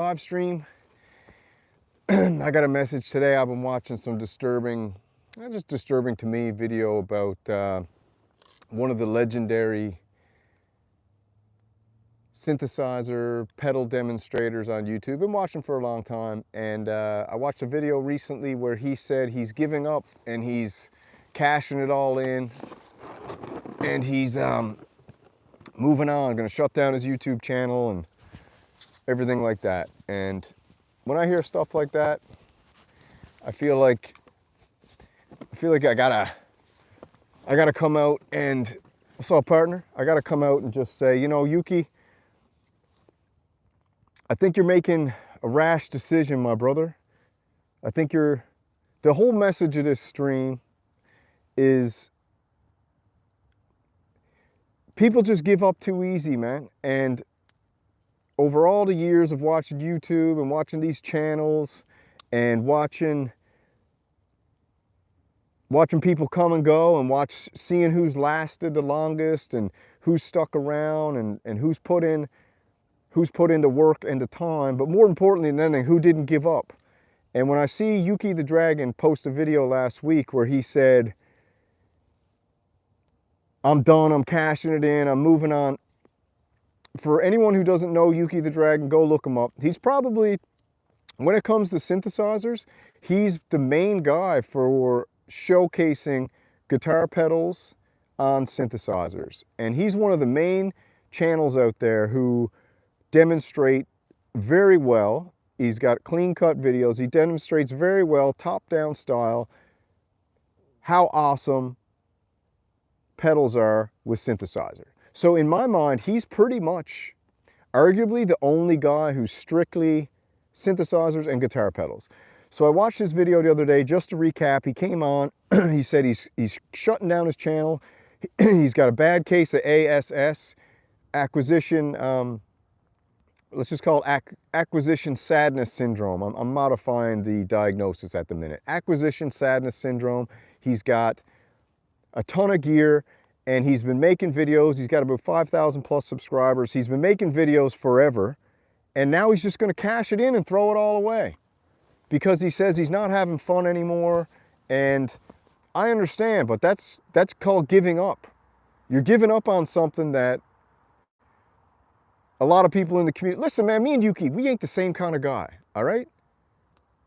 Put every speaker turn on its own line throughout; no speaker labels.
live stream. I got a message today. I've been watching some disturbing, not just disturbing to me, video about one of the legendary synthesizer pedal demonstrators on YouTube. Been watching for a long time, and I watched a video recently where he said he's giving up and he's cashing it all in, and he's moving on, going to shut down his YouTube channel and everything like that. And when I hear stuff like that, I feel like I gotta come out and, what's up, partner? I gotta come out and just say, you know, Yuki, I think you're making a rash decision, my brother. I think the whole message of this stream is people just give up too easy, man. And over all the years of watching YouTube and watching these channels and watching people come and go and seeing who's lasted the longest and who's stuck around and who's put in the work and the time, but more importantly than anything, who didn't give up. And when I see Yuki the Dragon post a video last week where he said, I'm done, I'm cashing it in, I'm moving on. For anyone who doesn't know Yuki the Dragon, go look him up. He's probably, when it comes to synthesizers, he's the main guy for showcasing guitar pedals on synthesizers. And he's one of the main channels out there who demonstrate very well. He's got clean-cut videos. He demonstrates very well, top-down style, how awesome pedals are with synthesizer. So in my mind, he's pretty much arguably the only guy who's strictly synthesizers and guitar pedals. So I watched this video the other day, just to recap. He came on, he said he's shutting down his channel. He's got a bad case of ASS, acquisition, let's just call it acquisition sadness syndrome. I'm modifying the diagnosis at the minute. Acquisition sadness syndrome. He's got a ton of gear, and he's been making videos. He's got about 5,000 plus subscribers. He's been making videos forever, and now he's just going to cash it in and throw it all away because he says he's not having fun anymore. And I understand, but that's called giving up. You're giving up on something that a lot of people in the community, listen, man, me and Yuki, we ain't the same kind of guy, all right?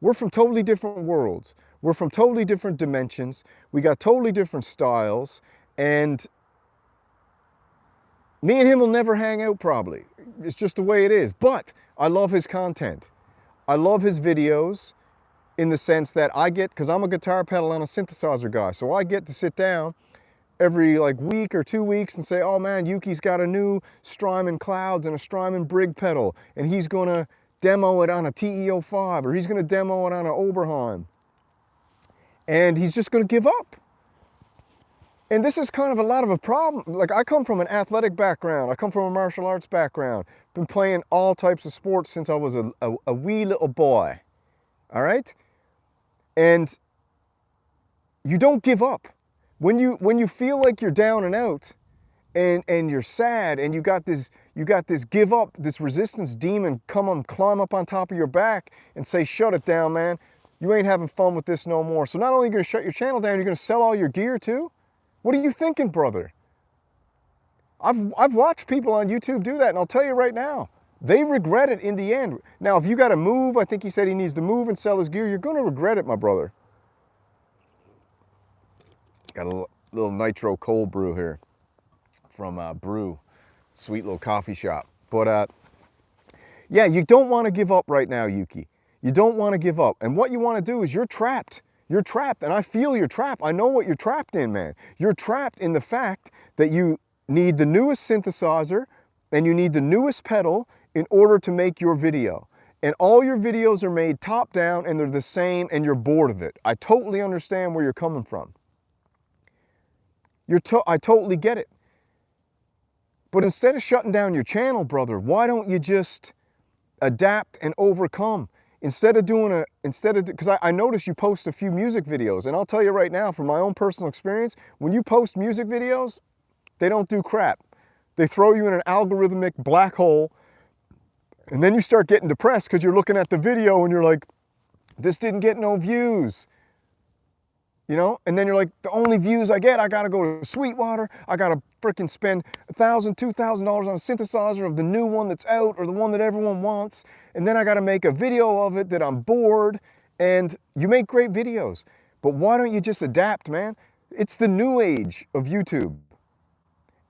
We're from totally different worlds. We're from totally different dimensions. We got totally different styles, and me and him will never hang out probably. It's just the way it is. But I love his content. I love his videos in the sense that I get, because I'm a guitar pedal and a synthesizer guy, so I get to sit down every like week or 2 weeks and say, oh man, Yuki's got a new Strymon Clouds and a Strymon Brig pedal, and he's gonna demo it on a TE-05, or he's gonna demo it on an Oberheim. And he's just gonna give up. And this is kind of a lot of a problem. Like, I come from an athletic background. I come from a martial arts background. Been playing all types of sports since I was a wee little boy, all right? And you don't give up. When you feel like you're down and out and you're sad and you got this give up, this resistance demon climb up on top of your back and say, shut it down, man. You ain't having fun with this no more. So not only are you going to shut your channel down, you're going to sell all your gear too? What are you thinking, brother? I've watched people on YouTube do that, and I'll tell you right now, they regret it in the end. Now, if you got to move, I think he said he needs to move and sell his gear, you're going to regret it, my brother. Got a little nitro cold brew here from Brew, sweet little coffee shop. But yeah, you don't want to give up right now, Yuki. You don't want to give up. And what you want to do is you're trapped. You're trapped, and I feel you're trapped. I know what you're trapped in, man. You're trapped in the fact that you need the newest synthesizer and you need the newest pedal in order to make your video. And all your videos are made top down and they're the same, and you're bored of it. I totally understand where you're coming from. I totally get it. But instead of shutting down your channel, brother, why don't you just adapt and overcome? Because I noticed you post a few music videos, and I'll tell you right now, from my own personal experience, when you post music videos, they don't do crap. They throw you in an algorithmic black hole, And then you start getting depressed because you're looking at the video and you're like, this didn't get no views. You know, and then you're like, the only views I get, I gotta go to Sweetwater, I gotta freaking spend $1,000, $2,000 on a synthesizer of the new one that's out or the one that everyone wants, and then I gotta make a video of it that I'm bored. And you make great videos, but why don't you just adapt, man? It's the new age of YouTube.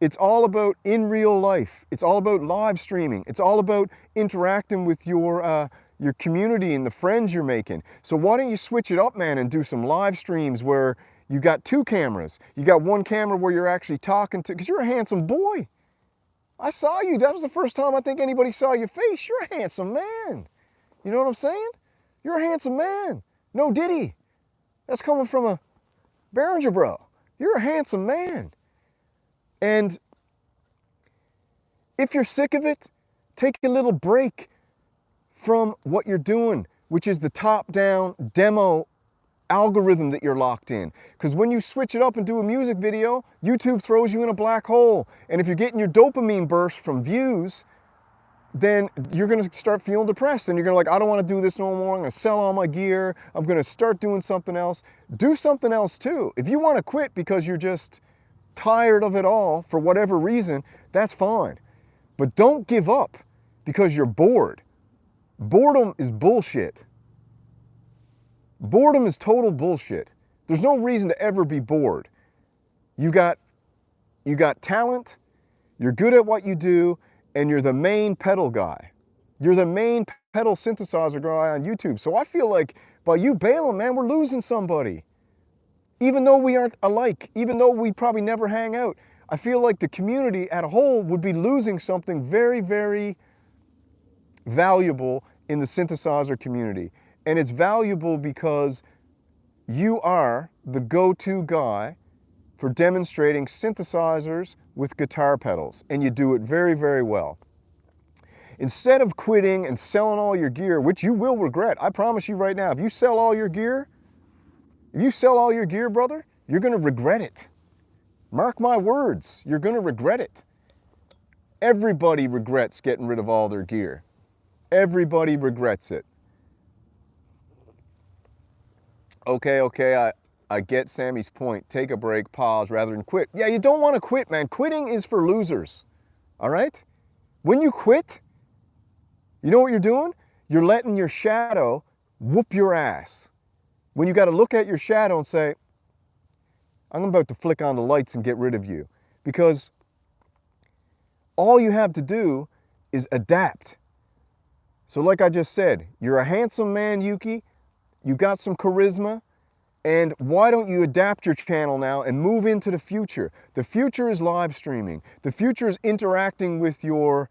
It's all about in real life. It's all about live streaming. It's all about interacting with your community and the friends you're making. So why don't you switch it up, man, and do some live streams where you got 2 cameras. You got one camera where you're actually talking to, because you're a handsome boy. I saw you. That was the first time I think anybody saw your face. You're a handsome man. You know what I'm saying? You're a handsome man. No diddy. That's coming from a Behringer bro. You're a handsome man. And if you're sick of it, take a little break from what you're doing, which is the top-down demo algorithm that you're locked in. Because when you switch it up and do a music video, YouTube throws you in a black hole. And if you're getting your dopamine burst from views, then you're gonna start feeling depressed and you're gonna like, I don't wanna do this no more, I'm gonna sell all my gear, I'm gonna start doing something else. Do something else too. If you wanna quit because you're just tired of it all for whatever reason, that's fine. But don't give up because you're bored. Boredom is bullshit. Boredom is total bullshit. There's no reason to ever be bored. You got talent, you're good at what you do, and you're the main pedal guy. You're the main pedal synthesizer guy on YouTube. So I feel like by you bailing, man, we're losing somebody. Even though we aren't alike, even though we probably never hang out, I feel like the community as a whole would be losing something very, very valuable in the synthesizer community. And it's valuable because you are the go-to guy for demonstrating synthesizers with guitar pedals, and you do it very, very well. Instead of quitting and selling all your gear, which you will regret, I promise you right now, if you sell all your gear, brother, you're gonna regret it. Mark my words, you're gonna regret it. Everybody regrets getting rid of all their gear. Everybody regrets it. Okay, I get Sammy's point. Take a break, pause, rather than quit. Yeah, you don't want to quit, man. Quitting is for losers, all right? When you quit, you know what you're doing? You're letting your shadow whoop your ass. When you got to look at your shadow and say, I'm about to flick on the lights and get rid of you. Because all you have to do is adapt. So like I just said, you're a handsome man, Yuki. You got some charisma. And why don't you adapt your channel now and move into the future? The future is live streaming. The future is interacting with your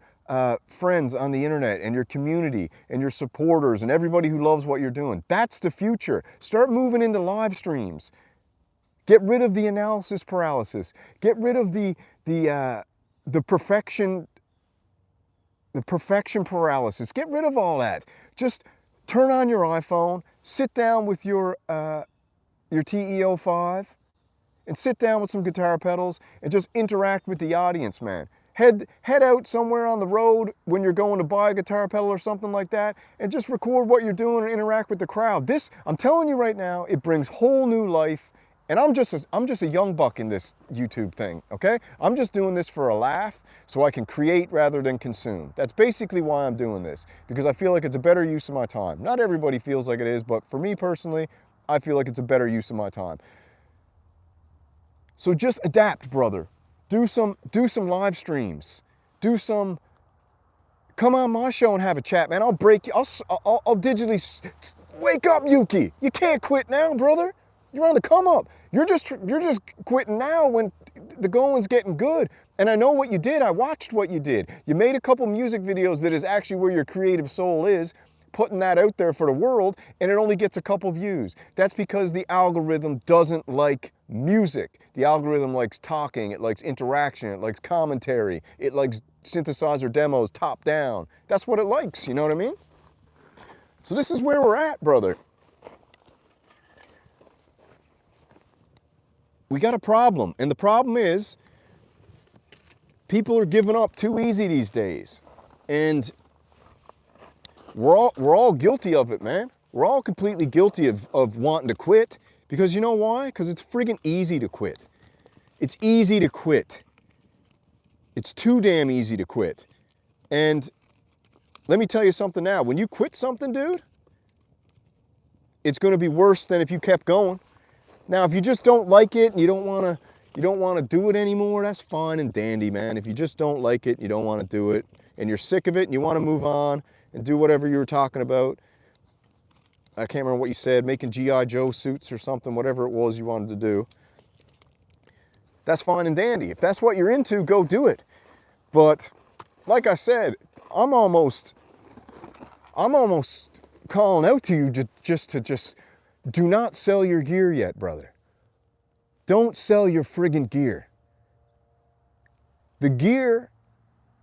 friends on the internet and your community and your supporters and everybody who loves what you're doing. That's the future. Start moving into live streams. Get rid of the analysis paralysis. Get rid of the perfection paralysis. Get rid of all that. Just turn on your iPhone, sit down with your TE-05 and sit down with some guitar pedals and just interact with the audience, man. Head out somewhere on the road when you're going to buy a guitar pedal or something like that and just record what you're doing and interact with the crowd. This, I'm telling you right now, it brings whole new life. And I'm just a young buck in this YouTube thing, okay? I'm just doing this for a laugh so I can create rather than consume. That's basically why I'm doing this, because I feel like it's a better use of my time. Not everybody feels like it is, but for me personally, I feel like it's a better use of my time. So just adapt, brother. Do some live streams. Come on my show and have a chat, man. I'll break you. I'll digitally wake up, Yuki. You can't quit now, brother. You're on the come up. You're just quitting now when the going's getting good. And I know what you did. I watched what you did. You made a couple music videos that is actually where your creative soul is, putting that out there for the world, and it only gets a couple views. That's because the algorithm doesn't like music. The algorithm likes talking, it likes interaction, it likes commentary, it likes synthesizer demos top down. That's what it likes, you know what I mean? So this is where we're at, brother. We got a problem, and the problem is people are giving up too easy these days. And We're all guilty of it, man. We're all completely guilty of wanting to quit, because you know why? Because it's friggin' easy to quit. It's easy to quit. It's too damn easy to quit. And let me tell you something now. When you quit something, dude, it's going to be worse than if you kept going. Now, if you just don't like it and you don't want to do it anymore, that's fine and dandy, man. If you just don't like it, and you don't want to do it, and you're sick of it and you want to move on and do whatever you were talking about. I can't remember what you said, making G.I. Joe suits or something, whatever it was you wanted to do. That's fine and dandy. If that's what you're into, go do it. But like I said, I'm almost calling out to you just do not sell your gear yet, brother. Don't sell your friggin' gear. The gear,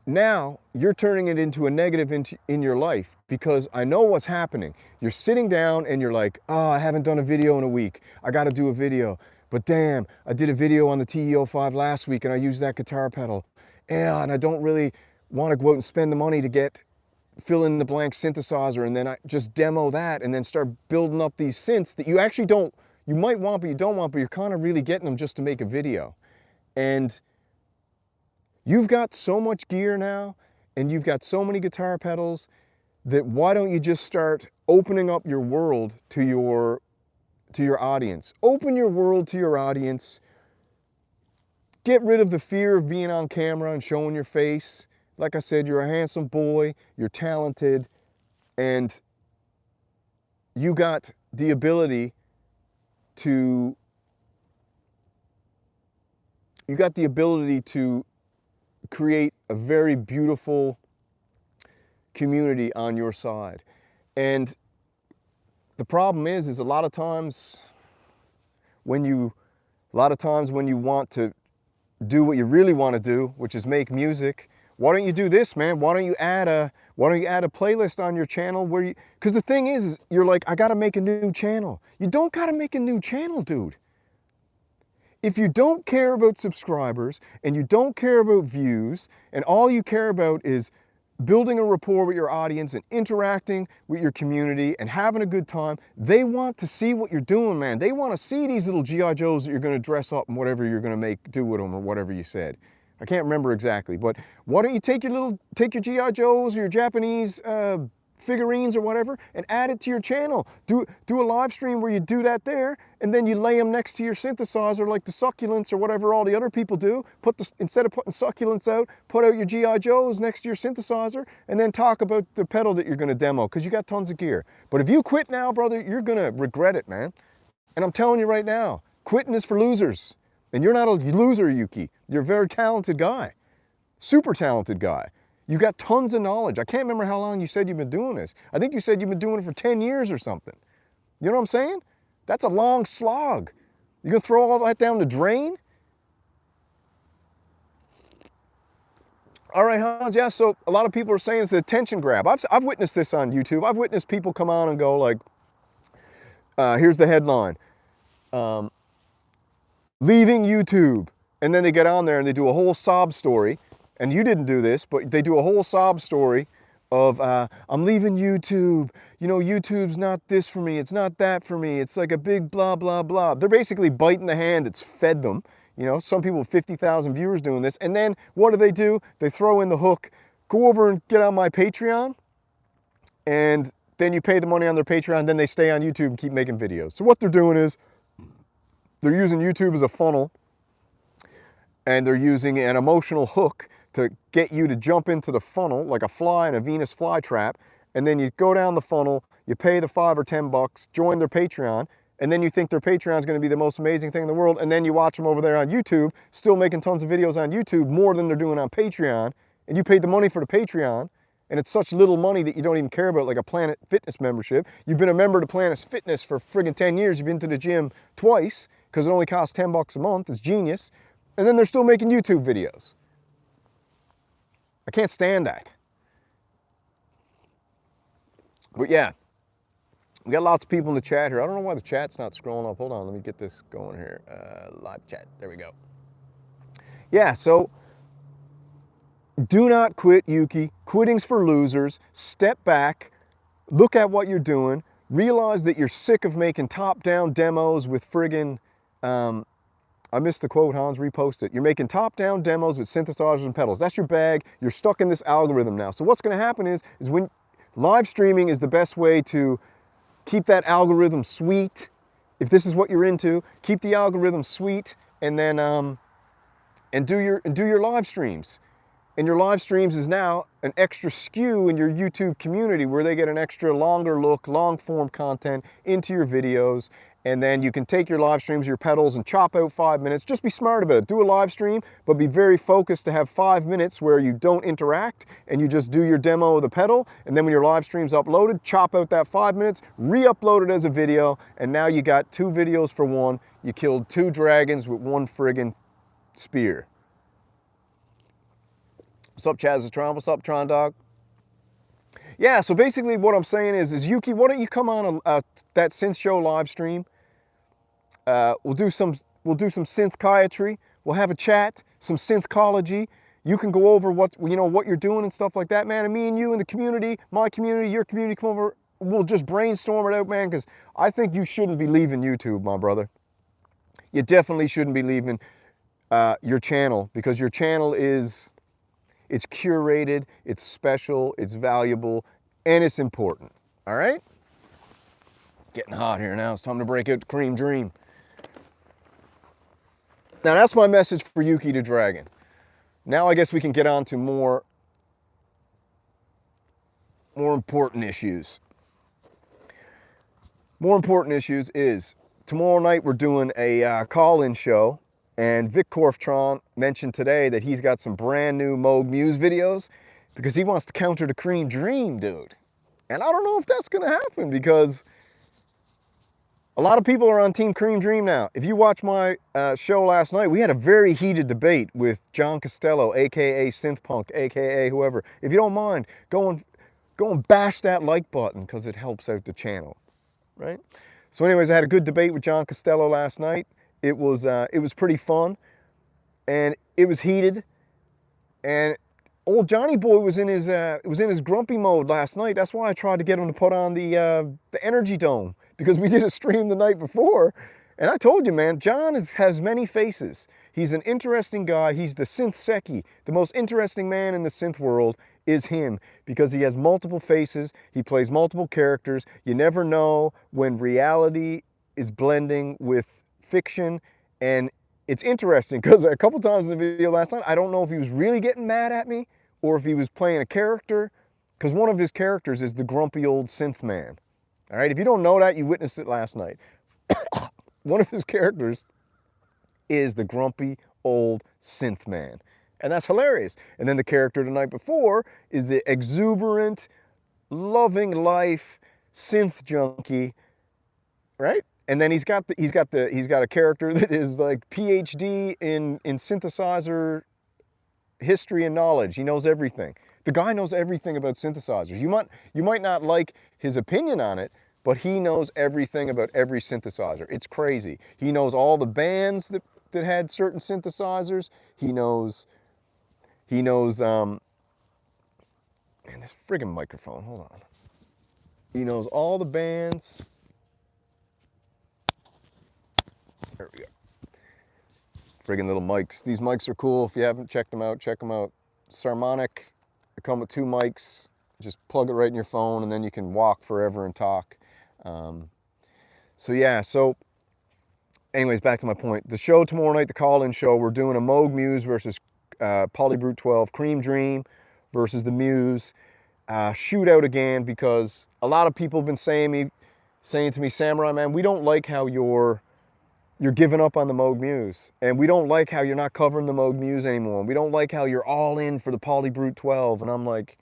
now you're turning it into a negative in your life, because I know what's happening. You're sitting down and you're like, oh, I haven't done a video in a week. I got to do a video. But damn, I did a video on the TE-05 last week and I used that guitar pedal. Yeah, and I don't really want to go out and spend the money to get fill in the blank synthesizer, and then I just demo that and then start building up these synths that you actually don't, you might want but you don't want, but you're kind of really getting them just to make a video. And you've got so much gear now and you've got so many guitar pedals that why don't you just start opening up your world to your audience. Open your world to your audience. Get rid of the fear of being on camera and showing your face. Like I said, you're a handsome boy, you're talented, and you got the ability to create a very beautiful community on your side. And the problem is a lot of times when you want to do what you really want to do, which is make music, why don't you do this, man? Why don't you add a playlist on your channel where you, because the thing is you're like, I got to make a new channel. You don't got to make a new channel, dude. If you don't care about subscribers and you don't care about views and all you care about is building a rapport with your audience and interacting with your community and having a good time, they want to see what you're doing, man. They want to see these little G.I. Joes that you're going to dress up and whatever you're going to do with them or whatever you said. I can't remember exactly, but why don't you take your G.I. Joes or your Japanese figurines or whatever and add it to your channel. Do a live stream where you do that there, and then you lay them next to your synthesizer like the Succulents or whatever all the other people do. Instead of putting Succulents out, put out your G.I. Joes next to your synthesizer, and then talk about the pedal that you're going to demo, because you got tons of gear. But if you quit now, brother, you're going to regret it, man. And I'm telling you right now, quitting is for losers. And you're not a loser, Yuki. You're a very talented guy. Super talented guy. You got tons of knowledge. I can't remember how long you said you've been doing this. I think you said you've been doing it for 10 years or something. You know what I'm saying? That's a long slog. You're gonna throw all that down the drain? All right, Hans, yeah, so a lot of people are saying it's an attention grab. I've witnessed this on YouTube. I've witnessed people come on and go like, here's the headline. Leaving YouTube. And then they get on there and they do a whole sob story. And you didn't do this, but they do a whole sob story of, I'm leaving YouTube. You know, YouTube's not this for me. It's not that for me. It's like a big blah, blah, blah. They're basically biting the hand that's fed them. You know, some people with 50,000 viewers doing this. And then what do? They throw in the hook, go over and get on my Patreon. And then you pay the money on their Patreon. Then they stay on YouTube and keep making videos. So what they're doing is they're using YouTube as a funnel. And they're using an emotional hook to get you to jump into the funnel like a fly in a Venus flytrap, and then you go down the funnel, you pay the $5 or $10, join their Patreon, and then you think their Patreon is going to be the most amazing thing in the world, and then you watch them over there on YouTube, still making tons of videos on YouTube, more than they're doing on Patreon, and you paid the money for the Patreon, and it's such little money that you don't even care about, like a Planet Fitness membership. You've been a member to Planet Fitness for friggin' 10 years, you've been to the gym twice, because it only costs $10 a month, it's genius, and then they're still making YouTube videos. I can't stand that. But yeah, we got lots of people in the chat here. I don't know why the chat's not scrolling up. Hold on, let me get this going here. Live chat, there we go. Yeah, so do not quit, Yuki. Quitting's for losers. Step back, look at what you're doing, realize that you're sick of making top-down demos with friggin', I missed the quote, Hans, repost it. You're making top-down demos with synthesizers and pedals. That's your bag. You're stuck in this algorithm now. So what's going to happen is when live streaming is the best way to keep that algorithm sweet. If this is what you're into, keep the algorithm sweet, and then and do your live streams. And your live streams is now an extra skew in your YouTube community where they get an extra longer look, long form content into your videos. And then you can take your live streams, your pedals, and chop out 5 minutes. Just be smart about it. Do a live stream, but be very focused to have 5 minutes where you don't interact and you just do your demo of the pedal. And then when your live stream's uploaded, chop out that 5 minutes, re-upload it as a video, and now you got 2 videos for one. You killed 2 dragons with 1 friggin' spear. What's up, Chazatron? What's up, Tron Dog? Yeah, so basically what I'm saying is Yuki, why don't you come on that Synth Show live stream? We'll do some synthchiatry. We'll have a chat, some synthology. You can go over what you're doing and stuff like that, man. And me and you in the community, my community, your community, come over. We'll just brainstorm it out, man. Because I think you shouldn't be leaving YouTube, my brother. You definitely shouldn't be leaving your channel, because your channel it's curated, it's special, it's valuable, and it's important. All right? Getting hot here now. It's time to break out the cream dream. Now that's my message for Yuki the Dragon. Now I guess we can get on to more important issues. More important issues is tomorrow night we're doing a call-in show. And Vic Korftron mentioned today that he's got some brand new Moog Muse videos because he wants to counter the Cream Dream, dude. And I don't know if that's going to happen, because a lot of people are on Team Cream Dream now. If you watch my show last night, we had a very heated debate with John Costello, a.k.a. Synthpunk, a.k.a. whoever. If you don't mind, go and bash that like button, because it helps out the channel, right? So anyways, I had a good debate with John Costello last night. It was pretty fun, and it was heated, and old Johnny Boy was in his grumpy mode last night. That's why I tried to get him to put on the Energy Dome, because we did a stream the night before, and I told you, man, John has many faces. He's an interesting guy. He's the synth Seki. The most interesting man in the synth world is him, because he has multiple faces. He plays multiple characters. You never know when reality is blending with fiction. And it's interesting because a couple times in the video last night, I don't know if he was really getting mad at me or if he was playing a character, because one of his characters is the grumpy old synth man. All right, if you don't know that, you witnessed it last night. One of his characters is the grumpy old synth man, and that's hilarious. And then the character the night before is the exuberant, loving life synth junkie, right? And then he's got a character that is like PhD in synthesizer history and knowledge. He knows everything. The guy knows everything about synthesizers. You might not like his opinion on it, but he knows everything about every synthesizer. It's crazy. He knows all the bands that had certain synthesizers. He knows man, this friggin' microphone, hold on. He knows all the bands. There we go. Friggin' little mics. These mics are cool. If you haven't checked them out, check them out. Sarmonic. They come with 2 mics. Just plug it right in your phone, and then you can walk forever and talk. So yeah, so anyways, back to my point. The show tomorrow night, the call-in show, we're doing a Moog Muse versus PolyBrute 12, Cream Dream versus the Muse. Shootout again, because a lot of people have been saying to me, Samurai Man, we don't like how you're giving up on the Moog Muse, and we don't like how you're not covering the Moog Muse anymore. We don't like how you're all in for the PolyBrute 12. And I'm like,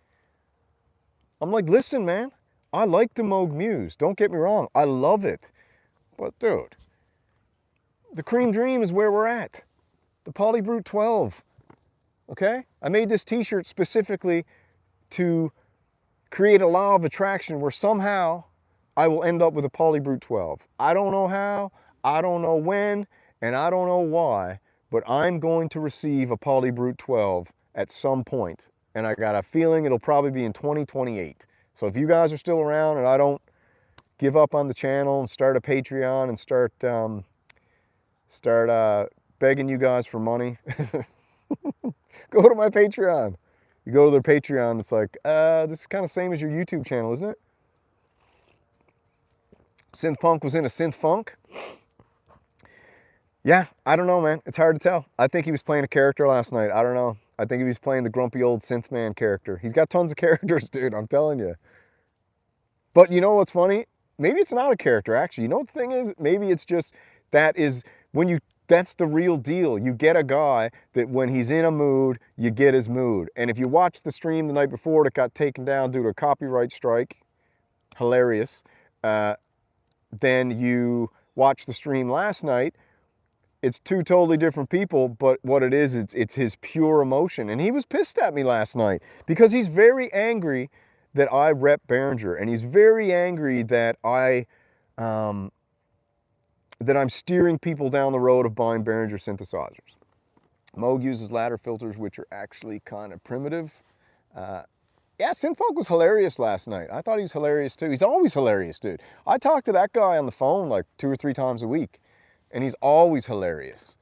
listen, man, I like the Moog Muse. Don't get me wrong, I love it. But dude, the Cream Dream is where we're at. The PolyBrute 12, okay? I made this t-shirt specifically to create a law of attraction where somehow I will end up with a PolyBrute 12. I don't know how, I don't know when, and I don't know why, but I'm going to receive a PolyBrute 12 at some point, and I got a feeling it'll probably be in 2028. So if you guys are still around and I don't give up on the channel and start a Patreon and start begging you guys for money, go to my Patreon. You go to their Patreon, it's like, this is kind of same as your YouTube channel, isn't it? Synth Punk was in a synth funk. Yeah, I don't know, man. It's hard to tell. I think he was playing a character last night. I don't know. I think he was playing the grumpy old synth man character. He's got tons of characters, dude, I'm telling you. But you know what's funny? Maybe it's not a character, actually. You know what the thing is? Maybe it's just, that's the real deal. You get a guy that when he's in a mood, you get his mood. And if you watch the stream the night before that got taken down due to a copyright strike, hilarious, then you watch the stream last night, it's two totally different people, but what it is, it's his pure emotion. And he was pissed at me last night because he's very angry that I rep Behringer, and he's very angry that I'm steering people down the road of buying Behringer synthesizers. Moog uses ladder filters, which are actually kind of primitive. Yeah, Synthpunk was hilarious last night. I thought he was hilarious too. He's always hilarious, dude. I talk to that guy on the phone like 2 or 3 times a week, and he's always hilarious,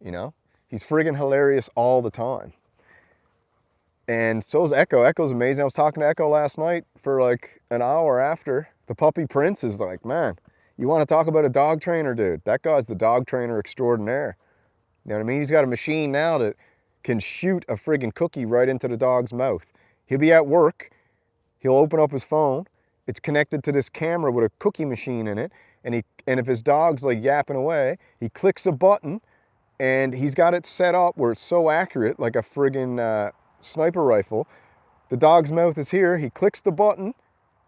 you know? He's friggin' hilarious all the time. And so is Echo. Echo's amazing. I was talking to Echo last night for like an hour after. The puppy Prince is like, man, you want to talk about a dog trainer, dude? That guy's the dog trainer extraordinaire. You know what I mean? He's got a machine now that can shoot a friggin' cookie right into the dog's mouth. He'll be at work, he'll open up his phone, it's connected to this camera with a cookie machine in it, and if his dog's like yapping away, he clicks a button, and he's got it set up where it's so accurate, like a friggin' sniper rifle. The dog's mouth is here, he clicks the button,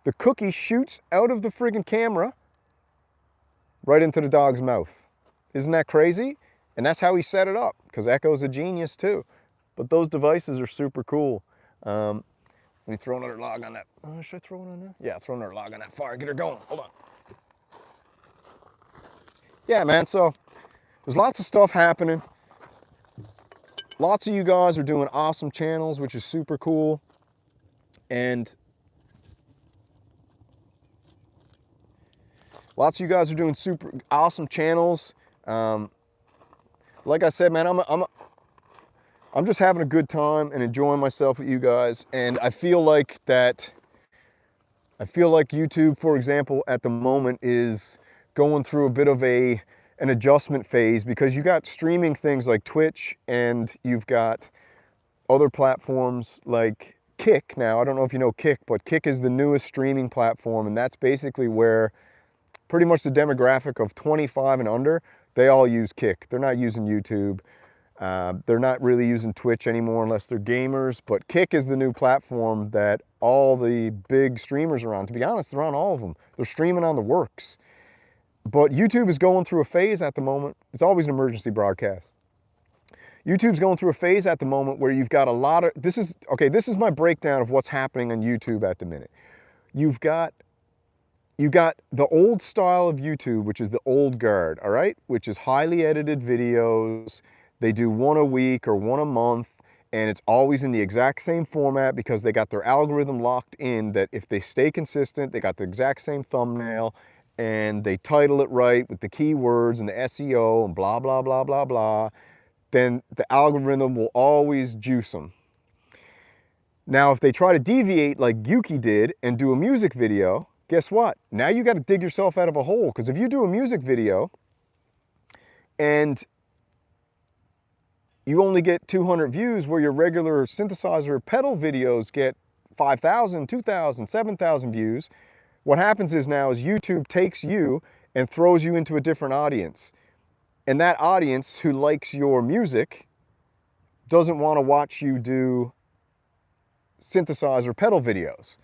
the cookie shoots out of the friggin' camera right into the dog's mouth. Isn't that crazy? And that's how he set it up, because Echo's a genius too. But those devices are super cool. Let me throw another log on that. Should I throw it on there? Yeah, throw another log on that fire. Get her going. Hold on. Yeah, man, so there's lots of stuff happening. Lots of you guys are doing awesome channels, which is super cool. And lots of you guys are doing super awesome channels. Like I said, man, I'm just having a good time and enjoying myself with you guys. And I feel like YouTube, for example, at the moment is going through a bit of an adjustment phase, because you got streaming things like Twitch, and you've got other platforms like Kick. Now, I don't know if you know Kick, but Kick is the newest streaming platform, and that's basically where pretty much the demographic of 25 and under, they all use Kick. They're not using YouTube. They're not really using Twitch anymore unless they're gamers, but Kick is the new platform that all the big streamers are on. To be honest, they're on all of them. They're streaming on the works. But YouTube is going through a phase at the moment. It's always an emergency broadcast. YouTube's going through a phase at the moment where you've got a lot of, this is my breakdown of what's happening on YouTube at the minute. You've got the old style of YouTube, which is the old guard, all right? Which is highly edited videos. They do one a week or one a month, and it's always in the exact same format because they got their algorithm locked in that if they stay consistent, they got the exact same thumbnail, and they title it right with the keywords and the SEO and blah, blah, blah, blah, blah, then the algorithm will always juice them. Now, if they try to deviate like Yuki did and do a music video, guess what? Now you got to dig yourself out of a hole, because if you do a music video and you only get 200 views where your regular synthesizer pedal videos get 5,000, 2,000, 7,000 views, what happens is now is YouTube takes you and throws you into a different audience. And that audience who likes your music doesn't want to watch you do synthesizer pedal videos.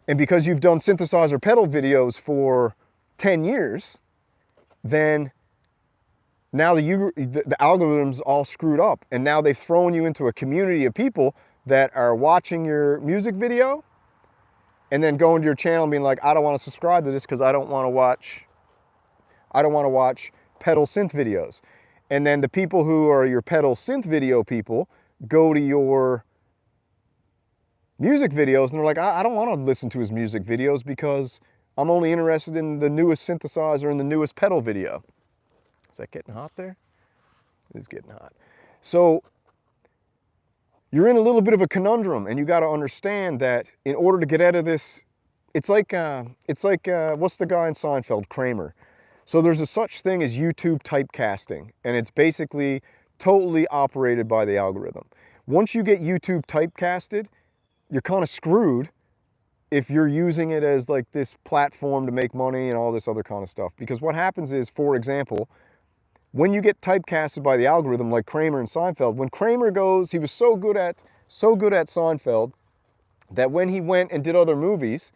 And because you've done synthesizer pedal videos for 10 years, then now the algorithm's all screwed up. And now they've thrown you into a community of people that are watching your music video and then going to your channel and being like, I don't want to subscribe to this because I don't want to watch pedal synth videos. And then the people who are your pedal synth video people go to your music videos, and they're like, I don't want to listen to his music videos because I'm only interested in the newest synthesizer and the newest pedal video. Is that getting hot there? It is getting hot. So you're in a little bit of a conundrum, and you got to understand that in order to get out of this, it's like what's the guy in Seinfeld, Kramer. So there's a such thing as YouTube typecasting, and it's basically totally operated by the algorithm. Once you get YouTube typecasted, you're kind of screwed if you're using it as like this platform to make money and all this other kind of stuff. Because what happens is, for example, when you get typecasted by the algorithm, like Kramer and Seinfeld, when Kramer goes, he was so good at Seinfeld that when he went and did other movies,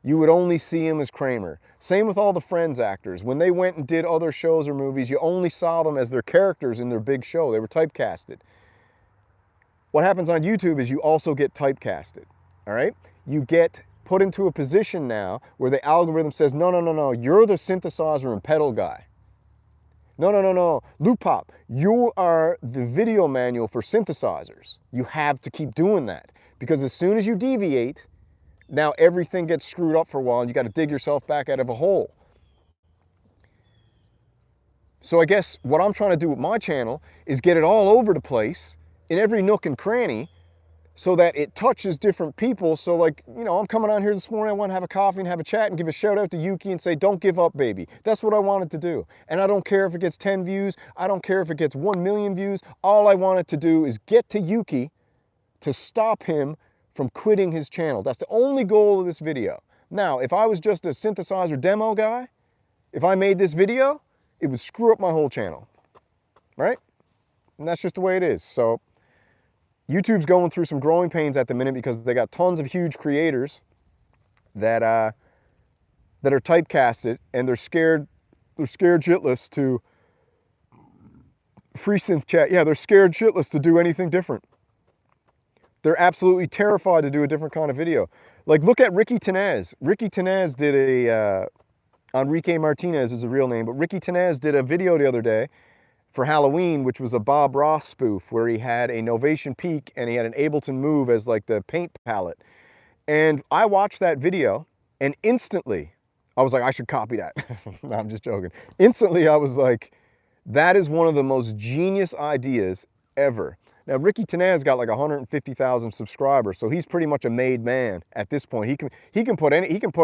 you would only see him as Kramer. Same with all the Friends actors. When they went and did other shows or movies, you only saw them as their characters in their big show. They were typecasted. What happens on YouTube is you also get typecasted, all right? You get put into a position now where the algorithm says, no, no, no, no, you're the synthesizer and pedal guy. No, no, no, no, Loopop, you are the video manual for synthesizers. You have to keep doing that, because as soon as you deviate, now everything gets screwed up for a while and you got to dig yourself back out of a hole. So I guess what I'm trying to do with my channel is get it all over the place in every nook and cranny so that it touches different people. So like, you know, I'm coming on here this morning, I want to have a coffee and have a chat and give a shout out to Yuki and say, don't give up, baby. That's what I wanted to do. And I don't care if it gets 10 views. I don't care if it gets 1 million views. All I wanted to do is get to Yuki to stop him from quitting his channel. That's the only goal of this video. Now, if I was just a synthesizer demo guy, if I made this video, it would screw up my whole channel, right? And that's just the way it is. So YouTube's going through some growing pains at the minute because they got tons of huge creators that are typecasted, and they're scared shitless to free synth chat. Yeah, they're scared shitless to do anything different. They're absolutely terrified to do a different kind of video. Like, look at Ricky Tenez. Ricky Tenez did a, Enrique Martinez is a real name, but Ricky Tenez did a video the other day for Halloween, which was a Bob Ross spoof where he had a Novation Peak and he had an Ableton Move as like the paint palette. And I watched that video and instantly I was like, I should copy that. No, I'm just joking. Instantly I was like, that is one of the most genius ideas ever. Now, Ricky Tenez got like 150,000 subscribers, so he's pretty much a made man at this point. He can put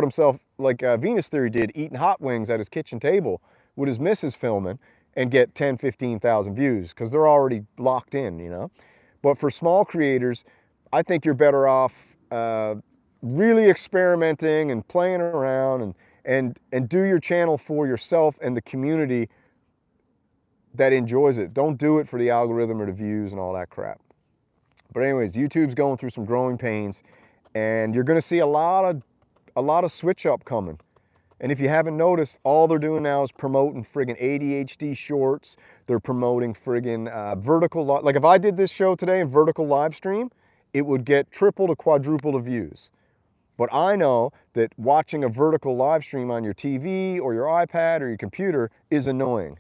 himself, like Venus Theory did, eating hot wings at his kitchen table with his missus filming, and get 10, 15,000 views because they're already locked in, you know. But for small creators, I think you're better off really experimenting and playing around and do your channel for yourself and the community that enjoys it. Don't do it for the algorithm or the views and all that crap. But anyways, YouTube's going through some growing pains, and you're going to see a lot of switch up coming. And if you haven't noticed, all they're doing now is promoting friggin' ADHD shorts. They're promoting friggin' vertical, like if I did this show today in vertical live stream, it would get triple to quadruple the views. But I know that watching a vertical live stream on your TV or your iPad or your computer is annoying.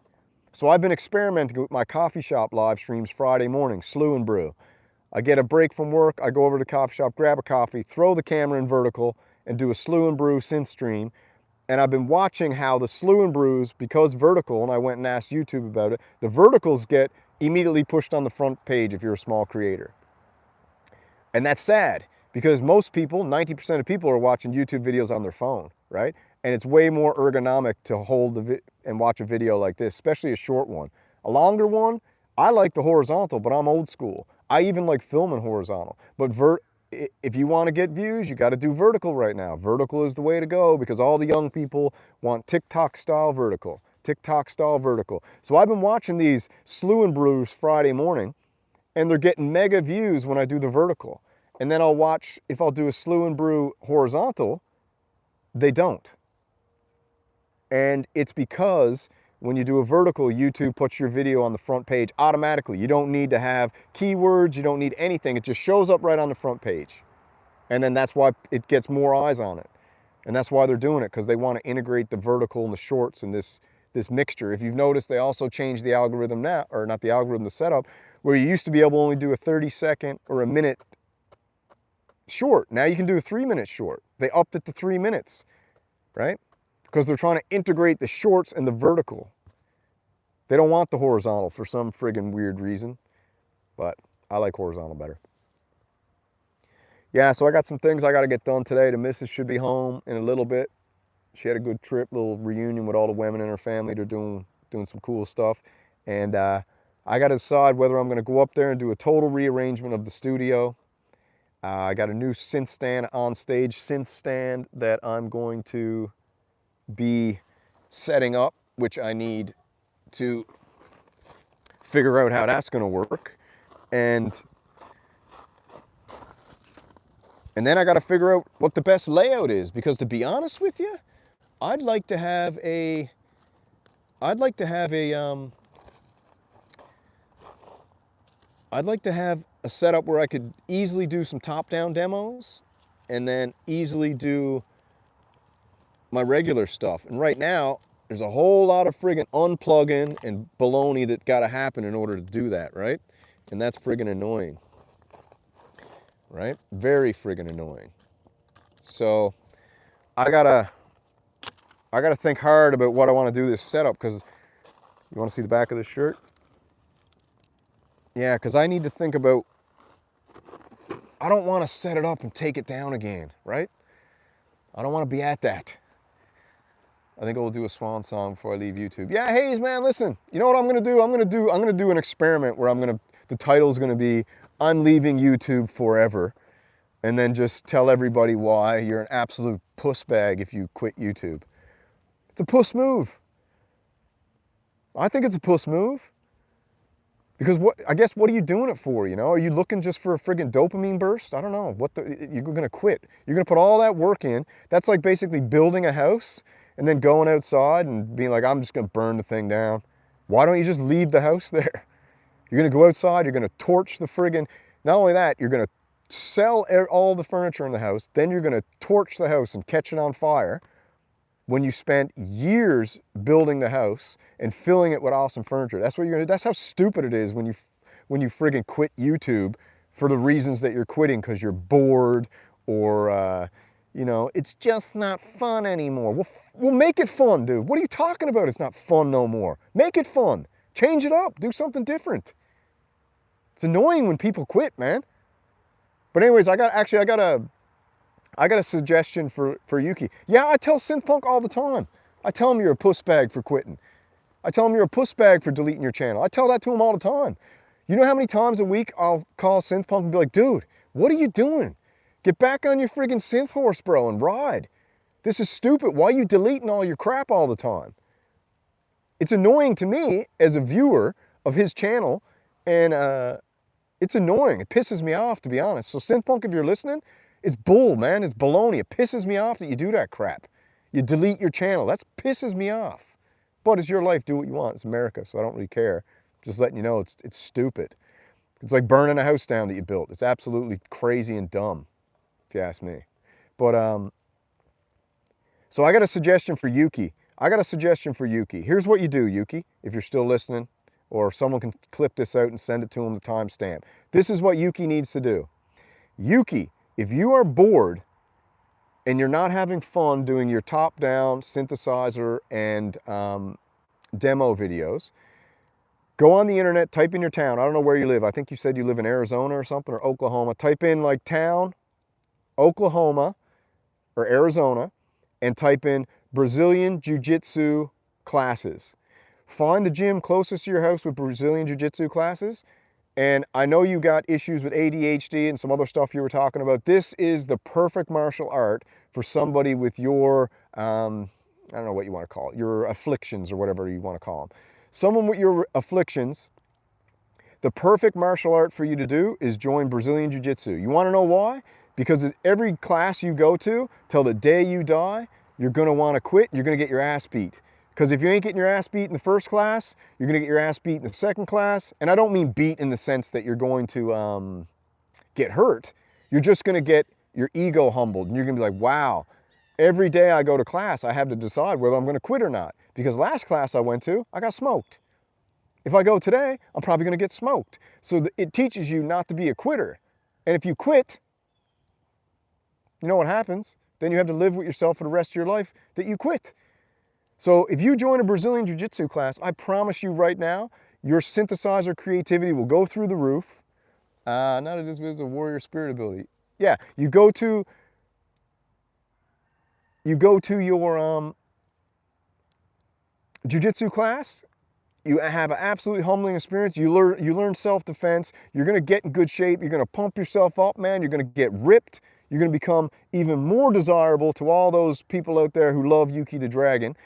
So I've been experimenting with my coffee shop live streams Friday morning, Slew and Brew. I get a break from work, I go over to the coffee shop, grab a coffee, throw the camera in vertical, and do a Slew and Brew synth stream. And I've been watching how the Slew and Brews, because vertical, and I went and asked YouTube about it, the verticals get immediately pushed on the front page if you're a small creator. And that's sad, because most people, 90% of people, are watching YouTube videos on their phone, right? And it's way more ergonomic to hold and watch a video like this, especially a short one. A longer one, I like the horizontal, but I'm old school. I even like filming horizontal. But if you want to get views, you got to do vertical right now. Vertical is the way to go because all the young people want TikTok style vertical. TikTok style vertical. So I've been watching these Slew and Brews Friday morning, and they're getting mega views when I do the vertical. And then I'll watch, if I'll do a Slew and Brew horizontal, they don't. And it's because when you do a vertical, YouTube puts your video on the front page automatically. You don't need to have keywords, you don't need anything. It just shows up right on the front page. And then that's why it gets more eyes on it. And that's why they're doing it, because they want to integrate the vertical and the shorts in this mixture. If you've noticed, they also changed the algorithm now, or not the algorithm, the setup, where you used to be able to only do a 30-second or a minute short. Now you can do a 3-minute short. They upped it to 3 minutes, right? Because they're trying to integrate the shorts and the vertical. They don't want the horizontal for some friggin' weird reason, but I like horizontal better. Yeah, so I got some things I got to get done today. The missus should be home in a little bit. She had a good trip, little reunion with all the women in her family. They're doing some cool stuff. And I got to decide whether I'm going to go up there and do a total rearrangement of the studio. I got a new synth stand, on stage synth stand that I'm going to be setting up, which I need to figure out how that's going to work. And then I got to figure out what the best layout is, because to be honest with you, I'd like to have a setup where I could easily do some top-down demos and then easily do my regular stuff. And right now, there's a whole lot of friggin' unplugging and baloney that got to happen in order to do that, right? And that's friggin' annoying, right? Very friggin' annoying. So I gotta think hard about what I want to do this setup, because you want to see the back of this shirt? Yeah, because I need to think about, I don't want to set it up and take it down again, right? I don't want to be at that. I think I'll do a swan song before I leave YouTube. Yeah, Hayes, man, listen, you know what I'm going to do? I'm going to do an experiment where the title's going to be, I'm leaving YouTube forever. And then just tell everybody why you're an absolute puss bag if you quit YouTube. It's a puss move. I think it's a puss move. Because I guess what are you doing it for, you know? Are you looking just for a friggin' dopamine burst? I don't know. You're gonna quit. You're gonna put all that work in. That's like basically building a house and then going outside and being like, I'm just gonna burn the thing down. Why don't you just leave the house there? You're gonna go outside, you're gonna torch the friggin', not only that, you're gonna sell all the furniture in the house, then you're gonna torch the house and catch it on fire when you spent years building the house and filling it with awesome furniture. That's what you're gonna do. That's how stupid it is when you friggin' quit YouTube for the reasons that you're quitting, because you're bored or you know, it's just not fun anymore. We'll make it fun, dude. What are you talking about? It's not fun no more. Make it fun. Change it up. Do something different. It's annoying when people quit, man. But anyways, I got a suggestion for Yuki. Yeah, I tell Synthpunk all the time. I tell him you're a puss bag for quitting. I tell him you're a puss bag for deleting your channel. I tell that to him all the time. You know how many times a week I'll call Synthpunk and be like, dude, what are you doing? Get back on your friggin' synth horse, bro, and ride. This is stupid. Why are you deleting all your crap all the time? It's annoying to me as a viewer of his channel, and it's annoying. It pisses me off, to be honest. So Synthpunk, if you're listening, it's bull, man. It's baloney. It pisses me off that you do that crap. You delete your channel. That pisses me off. But it's your life. Do what you want. It's America, so I don't really care. Just letting you know it's stupid. It's like burning a house down that you built. It's absolutely crazy and dumb, if you ask me. But, so I got a suggestion for Yuki. Here's what you do, Yuki, if you're still listening, or someone can clip this out and send it to him, the timestamp. This is what Yuki needs to do. Yuki, if you are bored and you're not having fun doing your top-down synthesizer and demo videos, go on the internet, type in your town. I don't know where you live. I think you said you live in Arizona or something, or Oklahoma. Type in like town, Oklahoma or Arizona, and type in Brazilian Jiu-Jitsu classes. Find the gym closest to your house with Brazilian Jiu-Jitsu classes. And I know you got issues with ADHD and some other stuff you were talking about. This is the perfect martial art for somebody with your, I don't know what you want to call it, your afflictions or whatever you want to call them. Someone with your afflictions, the perfect martial art for you to do is join Brazilian Jiu-Jitsu. You want to know why? Because every class you go to, till the day you die, you're going to want to quit. You're going to get your ass beat. Because if you ain't getting your ass beat in the first class, you're going to get your ass beat in the second class. And I don't mean beat in the sense that you're going to get hurt. You're just going to get your ego humbled. And you're going to be like, wow, every day I go to class, I have to decide whether I'm going to quit or not. Because last class I went to, I got smoked. If I go today, I'm probably going to get smoked. So it teaches you not to be a quitter. And if you quit, you know what happens? Then you have to live with yourself for the rest of your life that you quit. So if you join a Brazilian Jiu-Jitsu class, I promise you right now, your synthesizer creativity will go through the roof. Not as a warrior spirit ability. Yeah, you go to your Jiu-Jitsu class, you have an absolutely humbling experience. You learn self-defense. You're going to get in good shape. You're going to pump yourself up, man. You're going to get ripped. You're going to become even more desirable to all those people out there who love Yuki the Dragon.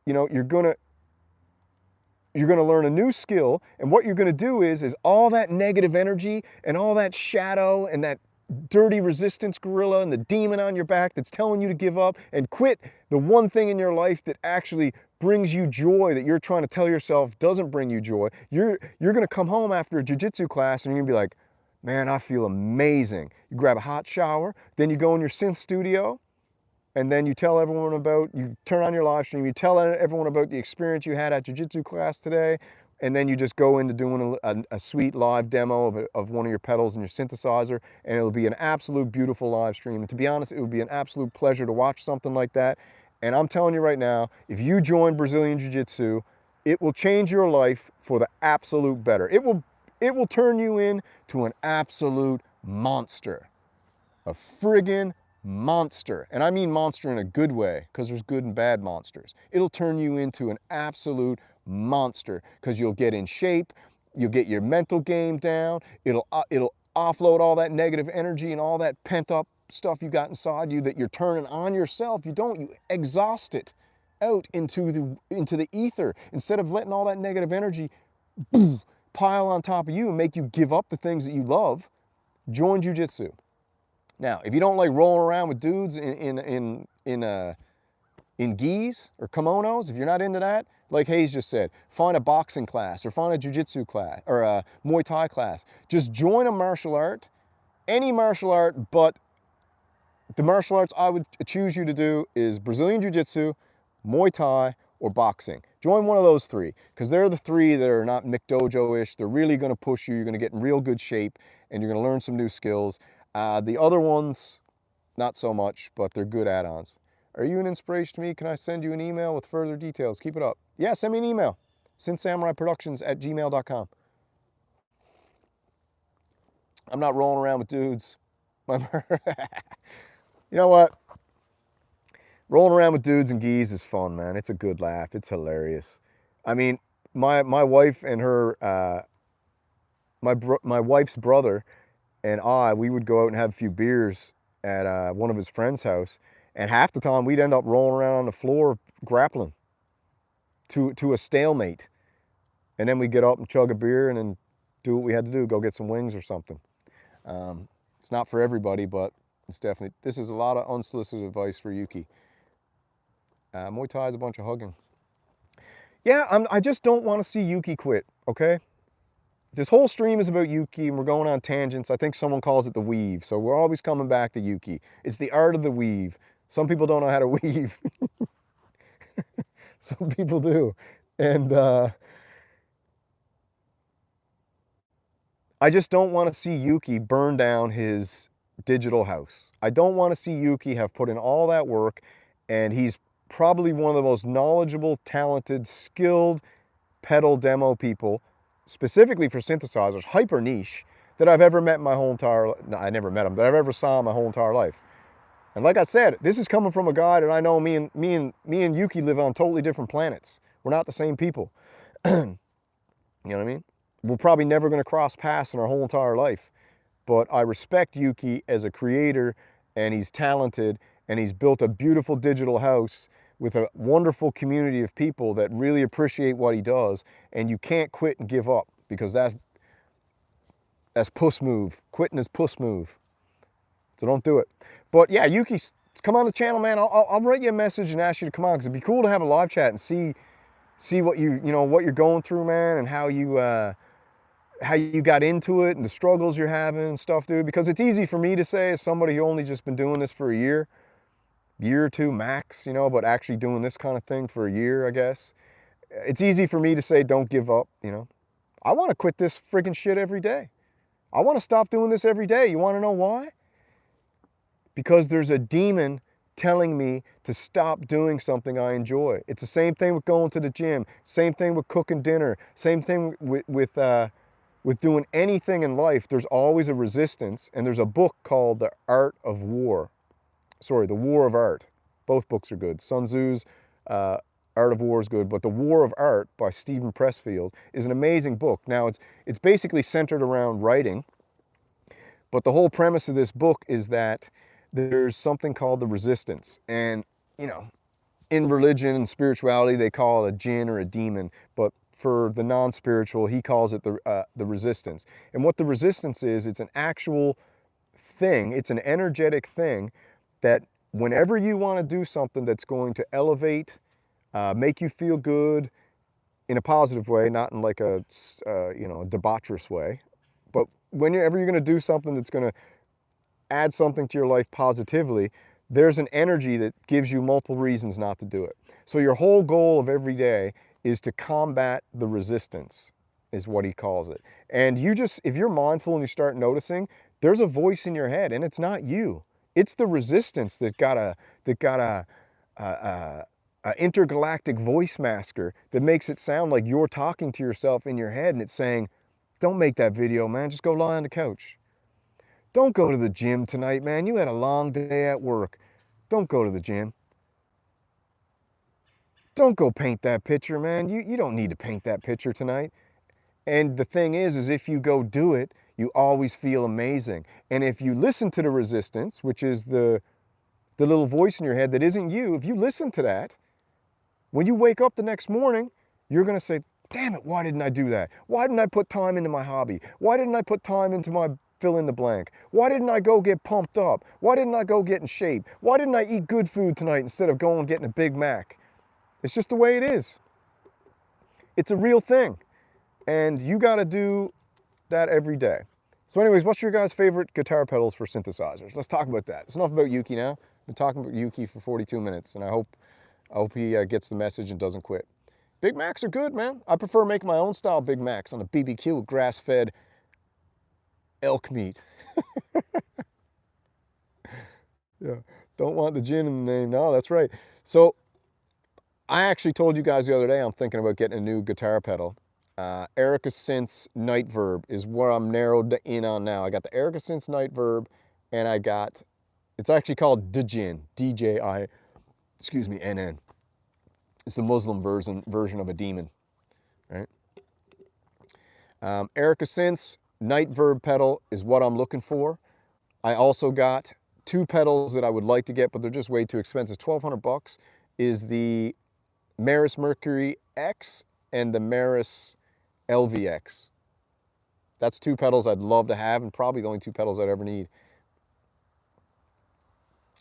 You know, you're going to learn a new skill, and what you're going to do is all that negative energy and all that shadow and that dirty resistance gorilla and the demon on your back that's telling you to give up and quit the one thing in your life that actually brings you joy, that you're trying to tell yourself doesn't bring you joy. You're going to come home after a jiu-jitsu class and you're going to be like, man, I feel amazing. You grab a hot shower, then you go in your synth studio, and then you tell everyone about, you turn on your live stream, you tell everyone about the experience you had at jiu-jitsu class today, and then you just go into doing a sweet live demo of one of your pedals and your synthesizer, and it'll be an absolute beautiful live stream. And to be honest, it would be an absolute pleasure to watch something like that. And I'm telling you right now, if you join Brazilian Jiu-Jitsu, it will change your life for the absolute better. It will turn you into an absolute monster. A friggin' monster. And I mean monster in a good way, because there's good and bad monsters. It'll turn you into an absolute monster, because you'll get in shape, you'll get your mental game down, it'll offload all that negative energy and all that pent up stuff you got inside you that you're turning on yourself. You exhaust it out into the ether, instead of letting all that negative energy pile on top of you and make you give up the things that you love. Join jiu-jitsu. Now, if you don't like rolling around with dudes in gis or kimonos, if you're not into that, like Hayes just said, find a boxing class or find a jiu-jitsu class or a Muay Thai class. Just join a martial art, any martial art, but the martial arts I would choose you to do is Brazilian Jiu-Jitsu, Muay Thai, or boxing. Join one of those three, because they're the three that are not McDojo-ish. They're really going to push you. You're going to get in real good shape, and you're going to learn some new skills. The other ones, not so much, but they're good add-ons. Are you an inspiration to me? Can I send you an email with further details? Keep it up. Yeah, send me an email. synthsamuraiproductions@gmail.com. I'm not rolling around with dudes. You know what? Rolling around with dudes and gis is fun, man. It's a good laugh. It's hilarious. I mean, my wife and her, my wife's brother and we would go out and have a few beers at one of his friend's house, and half the time we'd end up rolling around on the floor grappling to a stalemate, and then we'd get up and chug a beer and then do what we had to do, go get some wings or something. It's not for everybody, but it's definitely, this is a lot of unsolicited advice for Yuki. Muay Thai is a bunch of hugging. Yeah, I just don't want to see Yuki quit, okay? This whole stream is about Yuki, and we're going on tangents. I think someone calls it the weave, so we're always coming back to Yuki. It's the art of the weave. Some people don't know how to weave. Some people do. And I just don't want to see Yuki burn down his digital house. I don't want to see Yuki have put in all that work, and he's probably one of the most knowledgeable, talented, skilled pedal demo people, specifically for synthesizers, hyper niche, that I've ever met in my whole entire life. No, I never met him, but I've ever saw in my whole entire life. And like I said, this is coming from a guy that I know me and Yuki live on totally different planets. We're not the same people. You know what I mean? We're probably never going to cross paths in our whole entire life. But I respect Yuki as a creator, and he's talented, and he's built a beautiful digital house with a wonderful community of people that really appreciate what he does, and you can't quit and give up, because that's puss move. Quitting is puss move. So don't do it. But yeah, Yuki, come on the channel, man. I'll write you a message and ask you to come on, because it'd be cool to have a live chat and see what what you're going through, man, and how you got into it and the struggles you're having and stuff, dude. Because it's easy for me to say, as somebody who only just been doing this for a year or two max, but actually doing this kind of thing for a year, I guess. It's easy for me to say, don't give up, I want to quit this friggin' shit every day. I want to stop doing this every day. You want to know why? because there's a demon telling me to stop doing something I enjoy. It's the same thing with going to the gym, same thing with cooking dinner, same thing with doing anything in life. There's always a resistance, and there's a book called The Art of War. Sorry, The War of Art. Both books are good. Sun Tzu's Art of War is good, but The War of Art by Stephen Pressfield is an amazing book. Now, it's basically centered around writing, but the whole premise of this book is that there's something called the resistance. And, you know, in religion and spirituality, they call it a jinn or a demon, but for the non-spiritual, he calls it the resistance. And what the resistance is, it's an actual thing, it's an energetic thing that whenever you want to do something that's going to elevate, make you feel good in a positive way, not in like a, you know, debaucherous way, but whenever you're going to do something that's going to add something to your life positively, there's an energy that gives you multiple reasons not to do it. So your whole goal of every day is to combat the resistance, is what he calls it. And you just, if you're mindful and you start noticing, there's a voice in your head, and it's not you. It's the resistance that got a intergalactic voice masker that makes it sound like you're talking to yourself in your head, and it's saying, don't make that video, man, just go lie on the couch. Don't go to the gym tonight, man. You had a long day at work. Don't go to the gym. Don't go paint that picture, man. You don't need to paint that picture tonight. And the thing is if you go do it, you always feel amazing. And if you listen to the resistance, which is the little voice in your head that isn't you, if you listen to that, when you wake up the next morning, you're going to say, damn it, why didn't I do that? Why didn't I put time into my hobby? Why didn't I put time into my fill in the blank? Why didn't I go get pumped up? Why didn't I go get in shape? Why didn't I eat good food tonight instead of going and getting a Big Mac? It's just the way it is. It's a real thing. And you got to do that every day. So anyways, what's your guys' favorite guitar pedals for synthesizers? Let's talk about that. It's enough about Yuki now. I've been talking about Yuki for 42 minutes, and I hope he gets the message and doesn't quit. Big Macs are good, man. I prefer making my own style Big Macs on a BBQ with grass-fed elk meat. Yeah, don't want the gin in the name. No, that's right. So I actually told you guys the other day I'm thinking about getting a new guitar pedal. Erica Synth's Night Verb is where I'm narrowed in on now. I got the Erica Synth's Night Verb, and I got, it's actually called Djinn, D-J-I, excuse me, N-N. It's the Muslim version of a demon, right? Erica Synth's Night Verb pedal is what I'm looking for. I also got two pedals that I would like to get, but they're just way too expensive. 1,200 bucks is the Maris Mercury X and the Maris LVX. That's two pedals I'd love to have, and probably the only two pedals I'd ever need.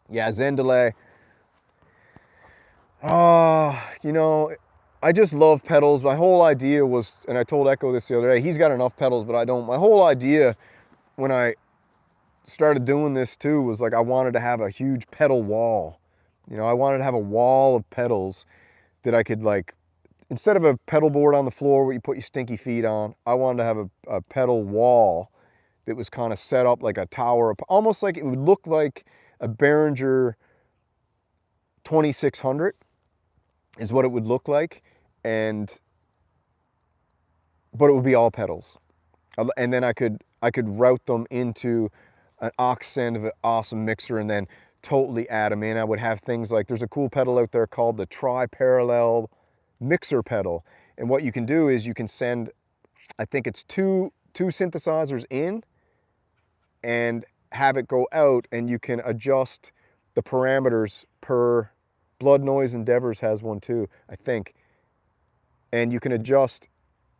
Yeah, Zen delay. You know, I just love pedals. My whole idea was, and I told Echo this the other day, he's got enough pedals, but I don't. My whole idea when I started doing this too was like I wanted to have a huge pedal wall. You know, I wanted to have a wall of pedals that I could, like, instead of a pedal board on the floor where you put your stinky feet on, I wanted to have a pedal wall that was kind of set up like a tower, almost like it would look like a Behringer 2600 is what it would look like, but it would be all pedals. And then I could route them into an aux send of an awesome mixer and then totally add them in. I would have things like, there's a cool pedal out there called the tri-parallel mixer pedal. And what you can do is you can send, I think it's two synthesizers in and have it go out, and you can adjust the parameters per, Blood Noise Endeavors has one too, I think. And you can adjust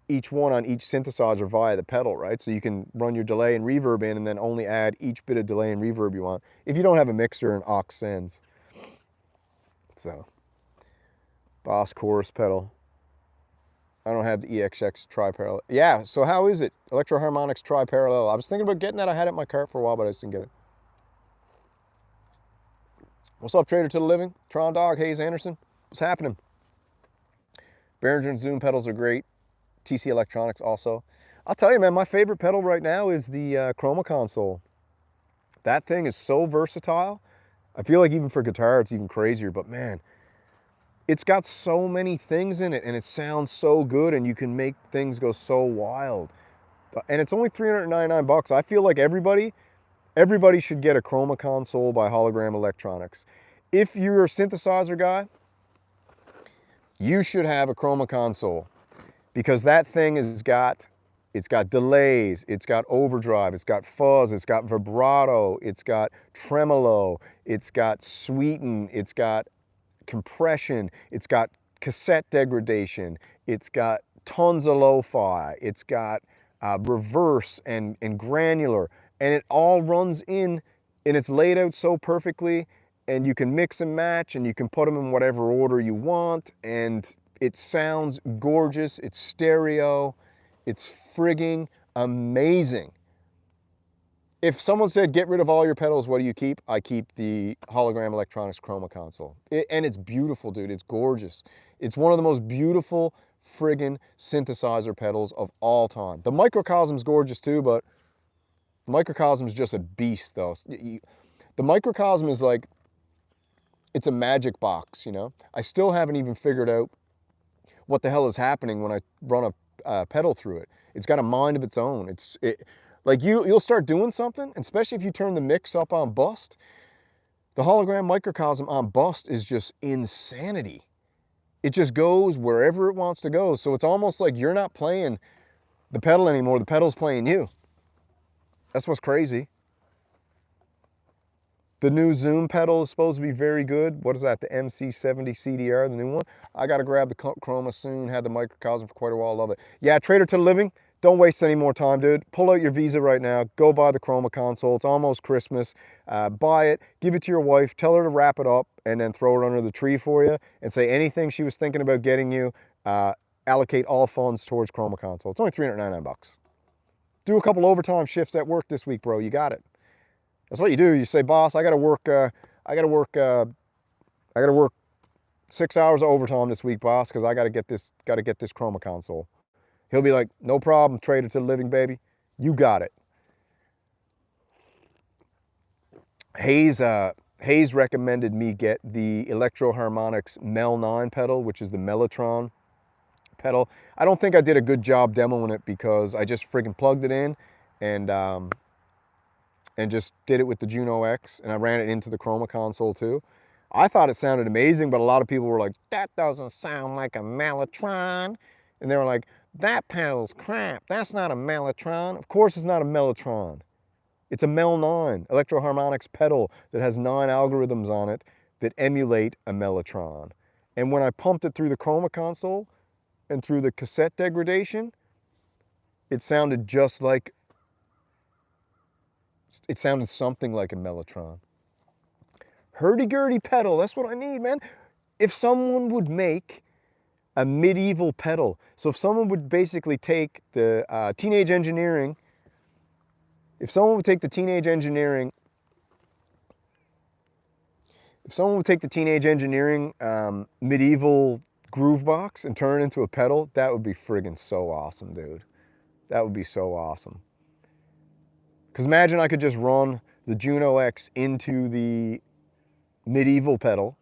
each one on each synthesizer via the pedal, right? So you can run your delay and reverb in and then only add each bit of delay and reverb you want if you don't have a mixer and aux sends. So, Boss Chorus pedal. I don't have the EXX tri-parallel. Yeah, so how is it? Electro Harmonix tri-parallel. I was thinking about getting that. I had it in my cart for a while, but I just didn't get it. What's up, Trader to the Living? Tron Dog, Hayes Anderson. What's happening? Behringer and Zoom pedals are great. TC Electronics also. I'll tell you, man, my favorite pedal right now is the Chroma Console. That thing is so versatile. I feel like even for guitar, it's even crazier, but man, it's got so many things in it and it sounds so good and you can make things go so wild. And it's only 399 bucks. I feel like everybody should get a Chroma console by Hologram Electronics. If you're a synthesizer guy, you should have a Chroma console because that thing it's got delays, it's got overdrive, it's got fuzz, it's got vibrato, it's got tremolo, it's got sweeten, it's got compression, it's got cassette degradation, it's got tons of lo-fi, it's got reverse and granular, and it all runs in, and it's laid out so perfectly, and you can mix and match, and you can put them in whatever order you want, and it sounds gorgeous, it's stereo, it's frigging amazing. If someone said, get rid of all your pedals, what do you keep? I keep the Hologram Electronics Chroma console. And it's beautiful, dude. It's gorgeous. It's one of the most beautiful friggin' synthesizer pedals of all time. The Microcosm's gorgeous too, but the Microcosm's just a beast though. The Microcosm is like, it's a magic box, you know? I still haven't even figured out what the hell is happening when I run a pedal through it. It's got a mind of its own. Like you'll start doing something, especially if you turn the mix up on bust. The Hologram Microcosm on bust is just insanity. It just goes wherever it wants to go. So it's almost like you're not playing the pedal anymore. The pedal's playing you. That's what's crazy. The new Zoom pedal is supposed to be very good. What is that? The MC70 CDR, the new one? I got to grab the Chroma soon. Had the Microcosm for quite a while. Love it. Yeah, Trader to the Living. Don't waste any more time, dude. Pull out your Visa right now. Go buy the Chroma console. It's almost Christmas. Buy it. Give it to your wife. Tell her to wrap it up and then throw it under the tree for you and say anything she was thinking about getting you, allocate all funds towards Chroma console. It's only 399 bucks. Do a couple overtime shifts at work this week, bro. You got it. That's what you do. You say, boss, I gotta work 6 hours of overtime this week, boss, because I gotta get this Chroma console. He'll be like, no problem, Trader to the Living, baby. You got it. Hayes recommended me get the Electro Harmonix Mel 9 pedal, which is the Mellotron pedal. I don't think I did a good job demoing it because I just friggin' plugged it in and just did it with the Juno X, and I ran it into the Chroma console too. I thought it sounded amazing, but a lot of people were like, that doesn't sound like a Mellotron. And they were like, that pedal's crap. That's not a Mellotron. Of course it's not a Mellotron. It's a Mel 9 Electro Harmonix pedal that has 9 algorithms on it that emulate a Mellotron. And when I pumped it through the Chroma console and through the cassette degradation, it sounded just like, it sounded something like a Mellotron. Hurdy-gurdy pedal, that's what I need, man. If someone would make a medieval pedal, so if someone would basically take the Teenage Engineering, medieval groove box and turn it into a pedal, that would be friggin' so awesome, dude. That would be so awesome. Because imagine I could just run the Juno X into the medieval pedal,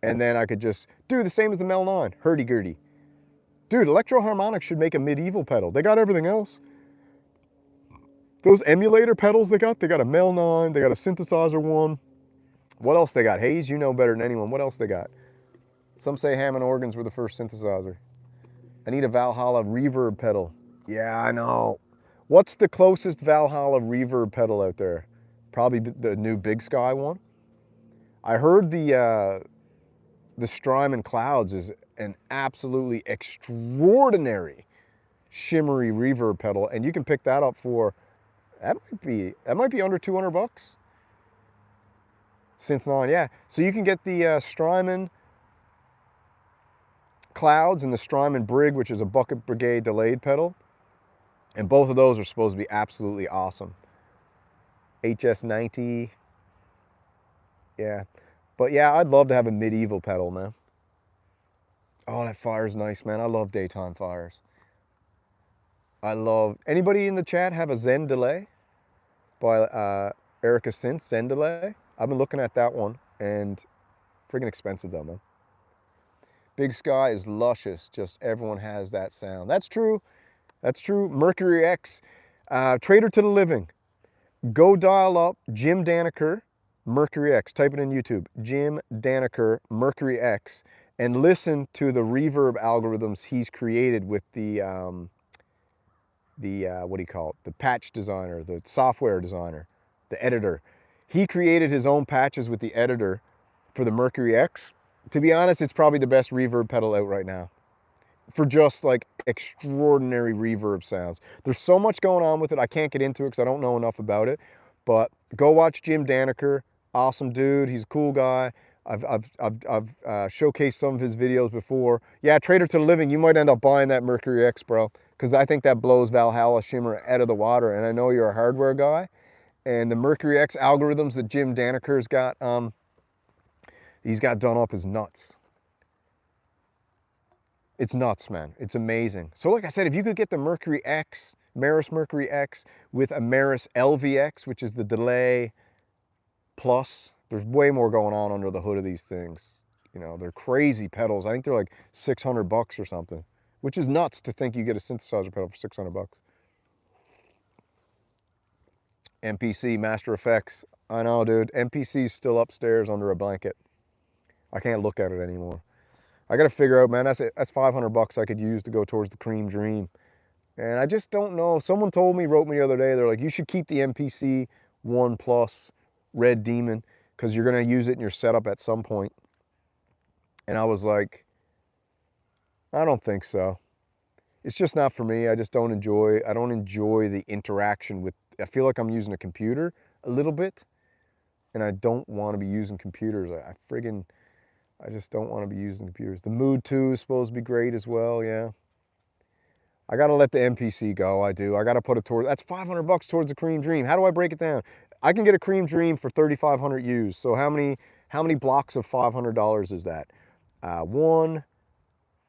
and then I could just do the same as the Mel 9, hurdy-gurdy. Dude, Electro Harmonix should make a medieval pedal. They got everything else. Those emulator pedals they got a Mel 9, they got a synthesizer one. What else they got? Hayes, you know better than anyone. What else they got? Some say Hammond organs were the first synthesizer. I need a Valhalla reverb pedal. Yeah, I know. What's the closest Valhalla reverb pedal out there? Probably the new Big Sky one. I heard the Strymon Clouds is an absolutely extraordinary shimmery reverb pedal, and you can pick that up for, that might be under 200 bucks. Synth 9, yeah. So you can get the Strymon Clouds and the Strymon Brig, which is a Bucket Brigade delayed pedal. And both of those are supposed to be absolutely awesome. HS90. Yeah. But yeah, I'd love to have a medieval pedal, man. Oh, that fire's nice, man. I love daytime fires. Anybody in the chat have a Zen delay by Erica Synth Zen delay. I've been looking at that one, and friggin' expensive though, man. Big Sky is luscious. Just everyone has that sound. That's true. That's true. Mercury X, Trader to the Living. Go dial up Jim Daneker, Mercury X. Type it in YouTube. Jim Daneker, Mercury X, and listen to the reverb algorithms he's created with the what do you call it? The patch designer, the software designer, the editor. He created his own patches with the editor for the Mercury X. To be honest, it's probably the best reverb pedal out right now for just like extraordinary reverb sounds. There's so much going on with it. I can't get into it because I don't know enough about it, but go watch Jim Daneker. Awesome dude. He's a cool guy. I've showcased some of his videos before. Yeah, Trader to the Living, you might end up buying that Mercury X, bro, because I think that blows Valhalla Shimmer out of the water, and I know you're a hardware guy, and the Mercury X algorithms that Jim Daneker's got, he's got done up is nuts. It's nuts, man. It's amazing. So like I said, if you could get the Mercury X, Meris Mercury X with a Meris LVX, which is the delay plus, there's way more going on under the hood of these things. You know, they're crazy pedals. I think they're like $600 or something, which is nuts to think you get a synthesizer pedal for $600. MPC, Master Effects. I know, dude. MPC's still upstairs under a blanket. I can't look at it anymore. I got to figure out, man, that's $500 I could use to go towards the Cream Dream. And I just don't know. Someone told me, wrote me the other day, they're like, you should keep the MPC 1 Plus Red Demon because you're going to use it in your setup at some point. And I was like, I don't think so. It's just not for me. I just don't enjoy the interaction with, I feel like I'm using a computer a little bit, and I don't want to be using computers. I just don't want to be using computers. The Mood 2 is supposed to be great as well, yeah. I got to let the MPC go, I do. I got to put it towards, that's $500 towards the Cream Dream. How do I break it down? I can get a Cream Dream for 3,500 used. So how many blocks of $500 is that? 1,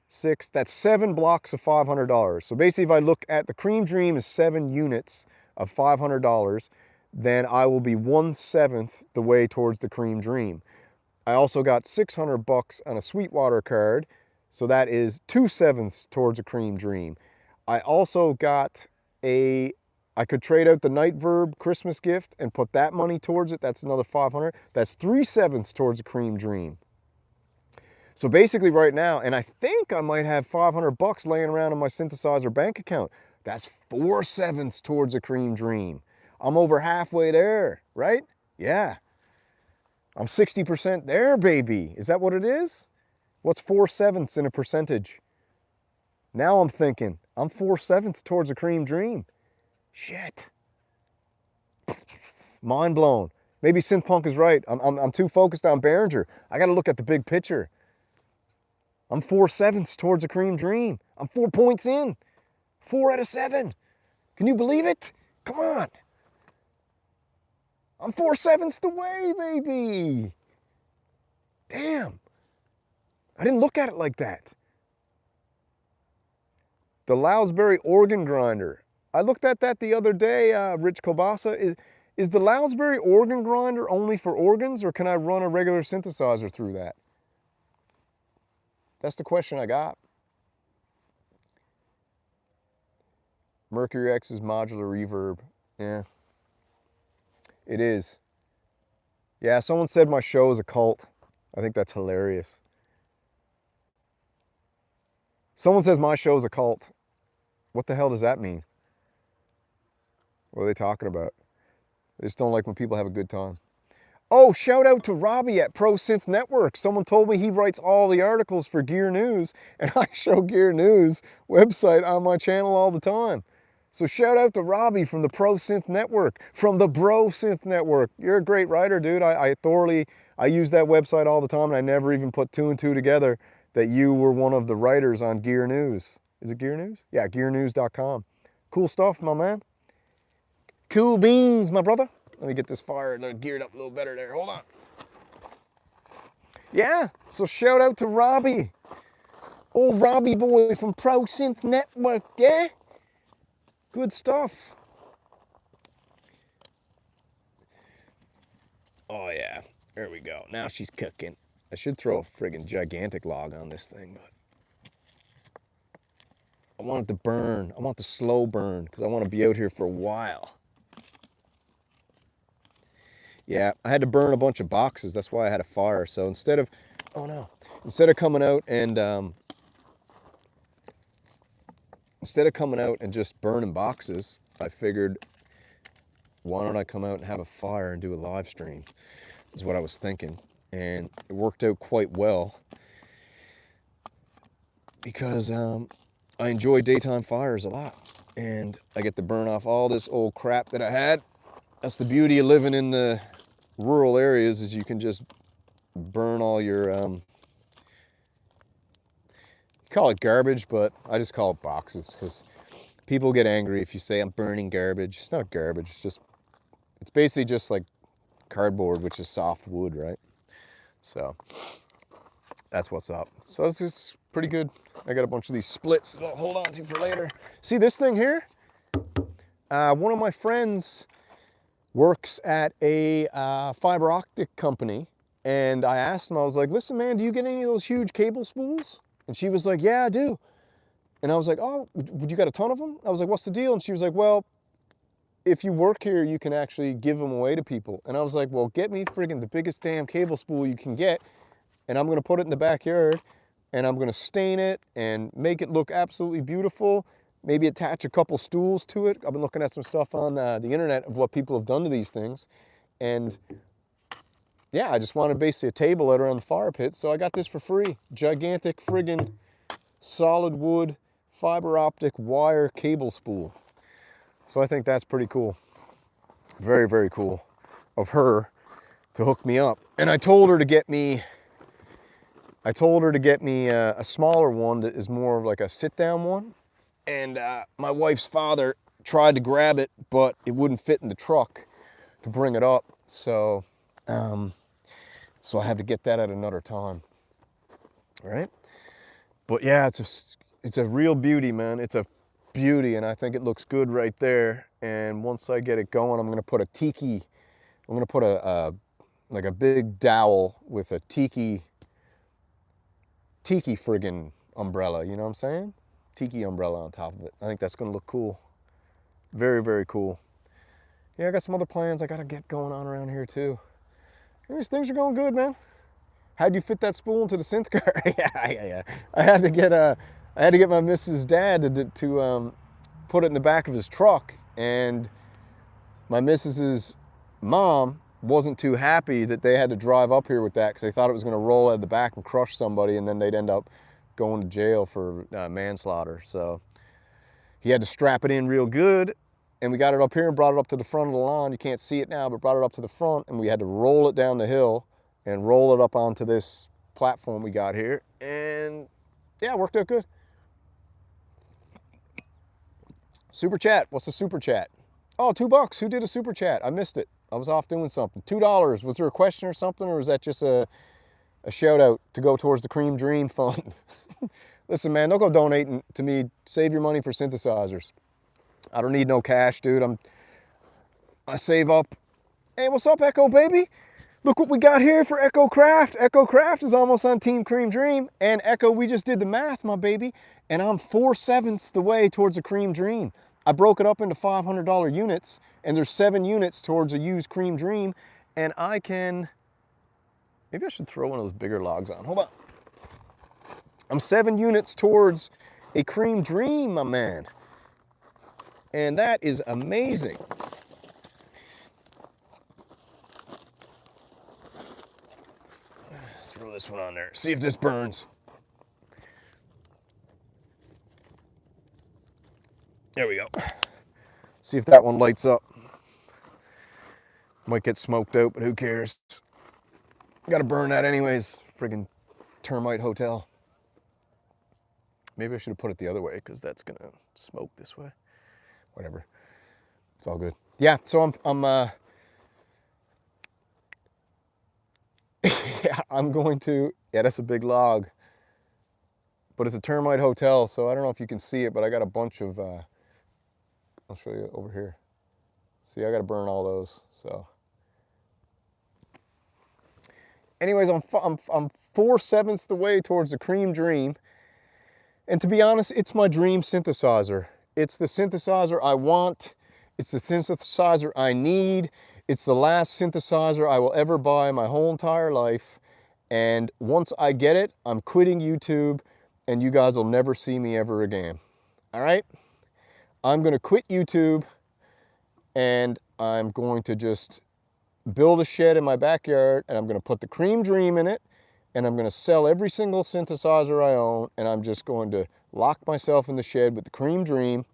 6, that's 7 blocks of $500. So basically if I look at the Cream Dream is 7 units of $500, then I will be 1/7 the way towards the Cream Dream. I also got $600 on a Sweetwater card, so that is 2/7 towards a Cream Dream. I also got I could trade out the Night Verb Christmas gift and put that money towards it. That's another $500. That's 3/7 towards a Cream Dream. So basically right now, and I think I might have $500 laying around in my synthesizer bank account. That's 4/7 towards a Cream Dream. I'm over halfway there, right? Yeah. I'm 60% there, baby. Is that what it is? What's 4/7 in a percentage? Now I'm thinking, I'm 4/7 towards a Cream Dream. Shit. Mind blown. Maybe Synthpunk is right. I'm too focused on Behringer. I got to look at the big picture. I'm 4/7 towards a Cream Dream. I'm 4 points in. 4 out of 7. Can you believe it? Come on. I'm 4/7 away, baby. Damn. I didn't look at it like that. The Loudsbury organ grinder. I looked at that the other day, Rich Kobasa. Is the Loudsbury organ grinder only for organs, or can I run a regular synthesizer through that? That's the question I got. Mercury X's modular reverb. Yeah. It is. Yeah, someone said my show is a cult. I think that's hilarious. Someone says my show is a cult. What the hell does that mean? What are they talking about? They just don't like when people have a good time. Oh, shout out to Robbie at Pro Synth Network. Someone told me he writes all the articles for Gear News, and I show Gear News website on my channel all the time. So shout out to Robbie from the Pro Synth Network, from the Bro Synth Network. You're a great writer, dude. I use that website all the time, and I never even put 2 and 2 together that you were one of the writers on Gear News. Is it Gear News? Yeah, gearnews.com. Cool stuff, my man. Cool beans, my brother. Let me get this fire geared up a little better there. Hold on. Yeah, so shout out to Robbie. Old Robbie boy from Pro Synth Network, yeah? Good stuff. Oh yeah, there we go. Now she's cooking. I should throw a friggin' gigantic log on this thing, but I want it to burn. I want the slow burn because I want to be out here for a while. Yeah, I had to burn a bunch of boxes. That's why I had a fire. So instead of, oh no, instead of coming out and just burning boxes, I figured, why don't I come out and have a fire and do a live stream? Is what I was thinking, and it worked out quite well because I enjoy daytime fires a lot, and I get to burn off all this old crap that I had. That's the beauty of living in the rural areas, is you can just burn all your call it garbage, but I just call it boxes because people get angry if you say I'm burning garbage. It's not garbage. It's basically just like cardboard, which is soft wood, right? So that's what's up. So this is pretty good. I got a bunch of these splits that I'll hold on to for later. See this thing here? One of my friends works at a fiber optic company, and I asked him, I was like, listen man, do you get any of those huge cable spools? And she was like, yeah, I do. And I was like, oh, would you got a ton of them? I was like, what's the deal? And she was like, well, if you work here, you can actually give them away to people. And I was like, well, get me friggin' the biggest damn cable spool you can get, and I'm gonna put it in the backyard, and I'm gonna stain it and make it look absolutely beautiful. Maybe attach a couple stools to it. I've been looking at some stuff on the internet of what people have done to these things. And yeah, I just wanted basically a table out around the fire pit. So I got this for free. Gigantic friggin' solid wood fiber optic wire cable spool. So I think that's pretty cool. Very, very cool of her to hook me up. And I told her to get me a smaller one that is more of like a sit-down one. And my wife's father tried to grab it, but it wouldn't fit in the truck to bring it up. So, so I had to get that at another time. All right. But yeah, it's a real beauty, man. It's a beauty, and I think it looks good right there. And once I get it going, I'm gonna put a like a big dowel with a tiki friggin' umbrella, you know what I'm saying? Tiki umbrella on top of it. I think that's gonna look cool. Very, very cool. Yeah, I got some other plans I gotta get going on around here too. These things are going good, man. How'd you fit that spool into the synth car? Yeah. I had to get my missus' dad to put it in the back of his truck, and my missus's mom wasn't too happy that they had to drive up here with that because they thought it was going to roll out the back and crush somebody, and then they'd end up going to jail for manslaughter. So he had to strap it in real good, and we got it up here and brought it up to the front of the lawn. You can't see it now, but brought it up to the front, and we had to roll it down the hill and roll it up onto this platform we got here. And yeah, it worked out good. Super chat. What's the super chat? Oh, $2. Who did a super chat? I missed it. I was off doing something. $2. Was there a question or something, or was that just a shout out to go towards the Cream Dream Fund? Listen, man, don't go donating to me. Save your money for synthesizers. I don't need no cash, dude. I save up. Hey, what's up, Echo baby? Look what we got here for Echo Craft. Echo Craft is almost on Team Cream Dream. And Echo, we just did the math, my baby, and I'm 4/7 the way towards a Cream Dream. I broke it up into $500 units, and there's 7 units towards a used Cream Dream, and I can, maybe I should throw one of those bigger logs on. Hold on. I'm 7 units towards a Cream Dream, my man. And that is amazing. Throw this one on there. See if this burns. There we go. See if that one lights up. Might get smoked out, but who cares? Gotta burn that anyways. Friggin' termite hotel. Maybe I should have put it the other way because that's gonna smoke this way. Whatever. It's all good. Yeah, so yeah, I'm going to, yeah, that's a big log. But it's a termite hotel, so I don't know if you can see it, but I got a bunch of, I'll show you over here. See, I got to burn all those, so. Anyways, I'm 4/7 the way towards the Cream Dream. And to be honest, it's my dream synthesizer. It's the synthesizer I want. It's the synthesizer I need. It's the last synthesizer I will ever buy my whole entire life. And once I get it, I'm quitting YouTube and you guys will never see me ever again. All right? I'm going to quit YouTube and I'm going to just build a shed in my backyard and I'm going to put the Cream Dream in it and I'm going to sell every single synthesizer I own and I'm just going to lock myself in the shed with the Cream Dream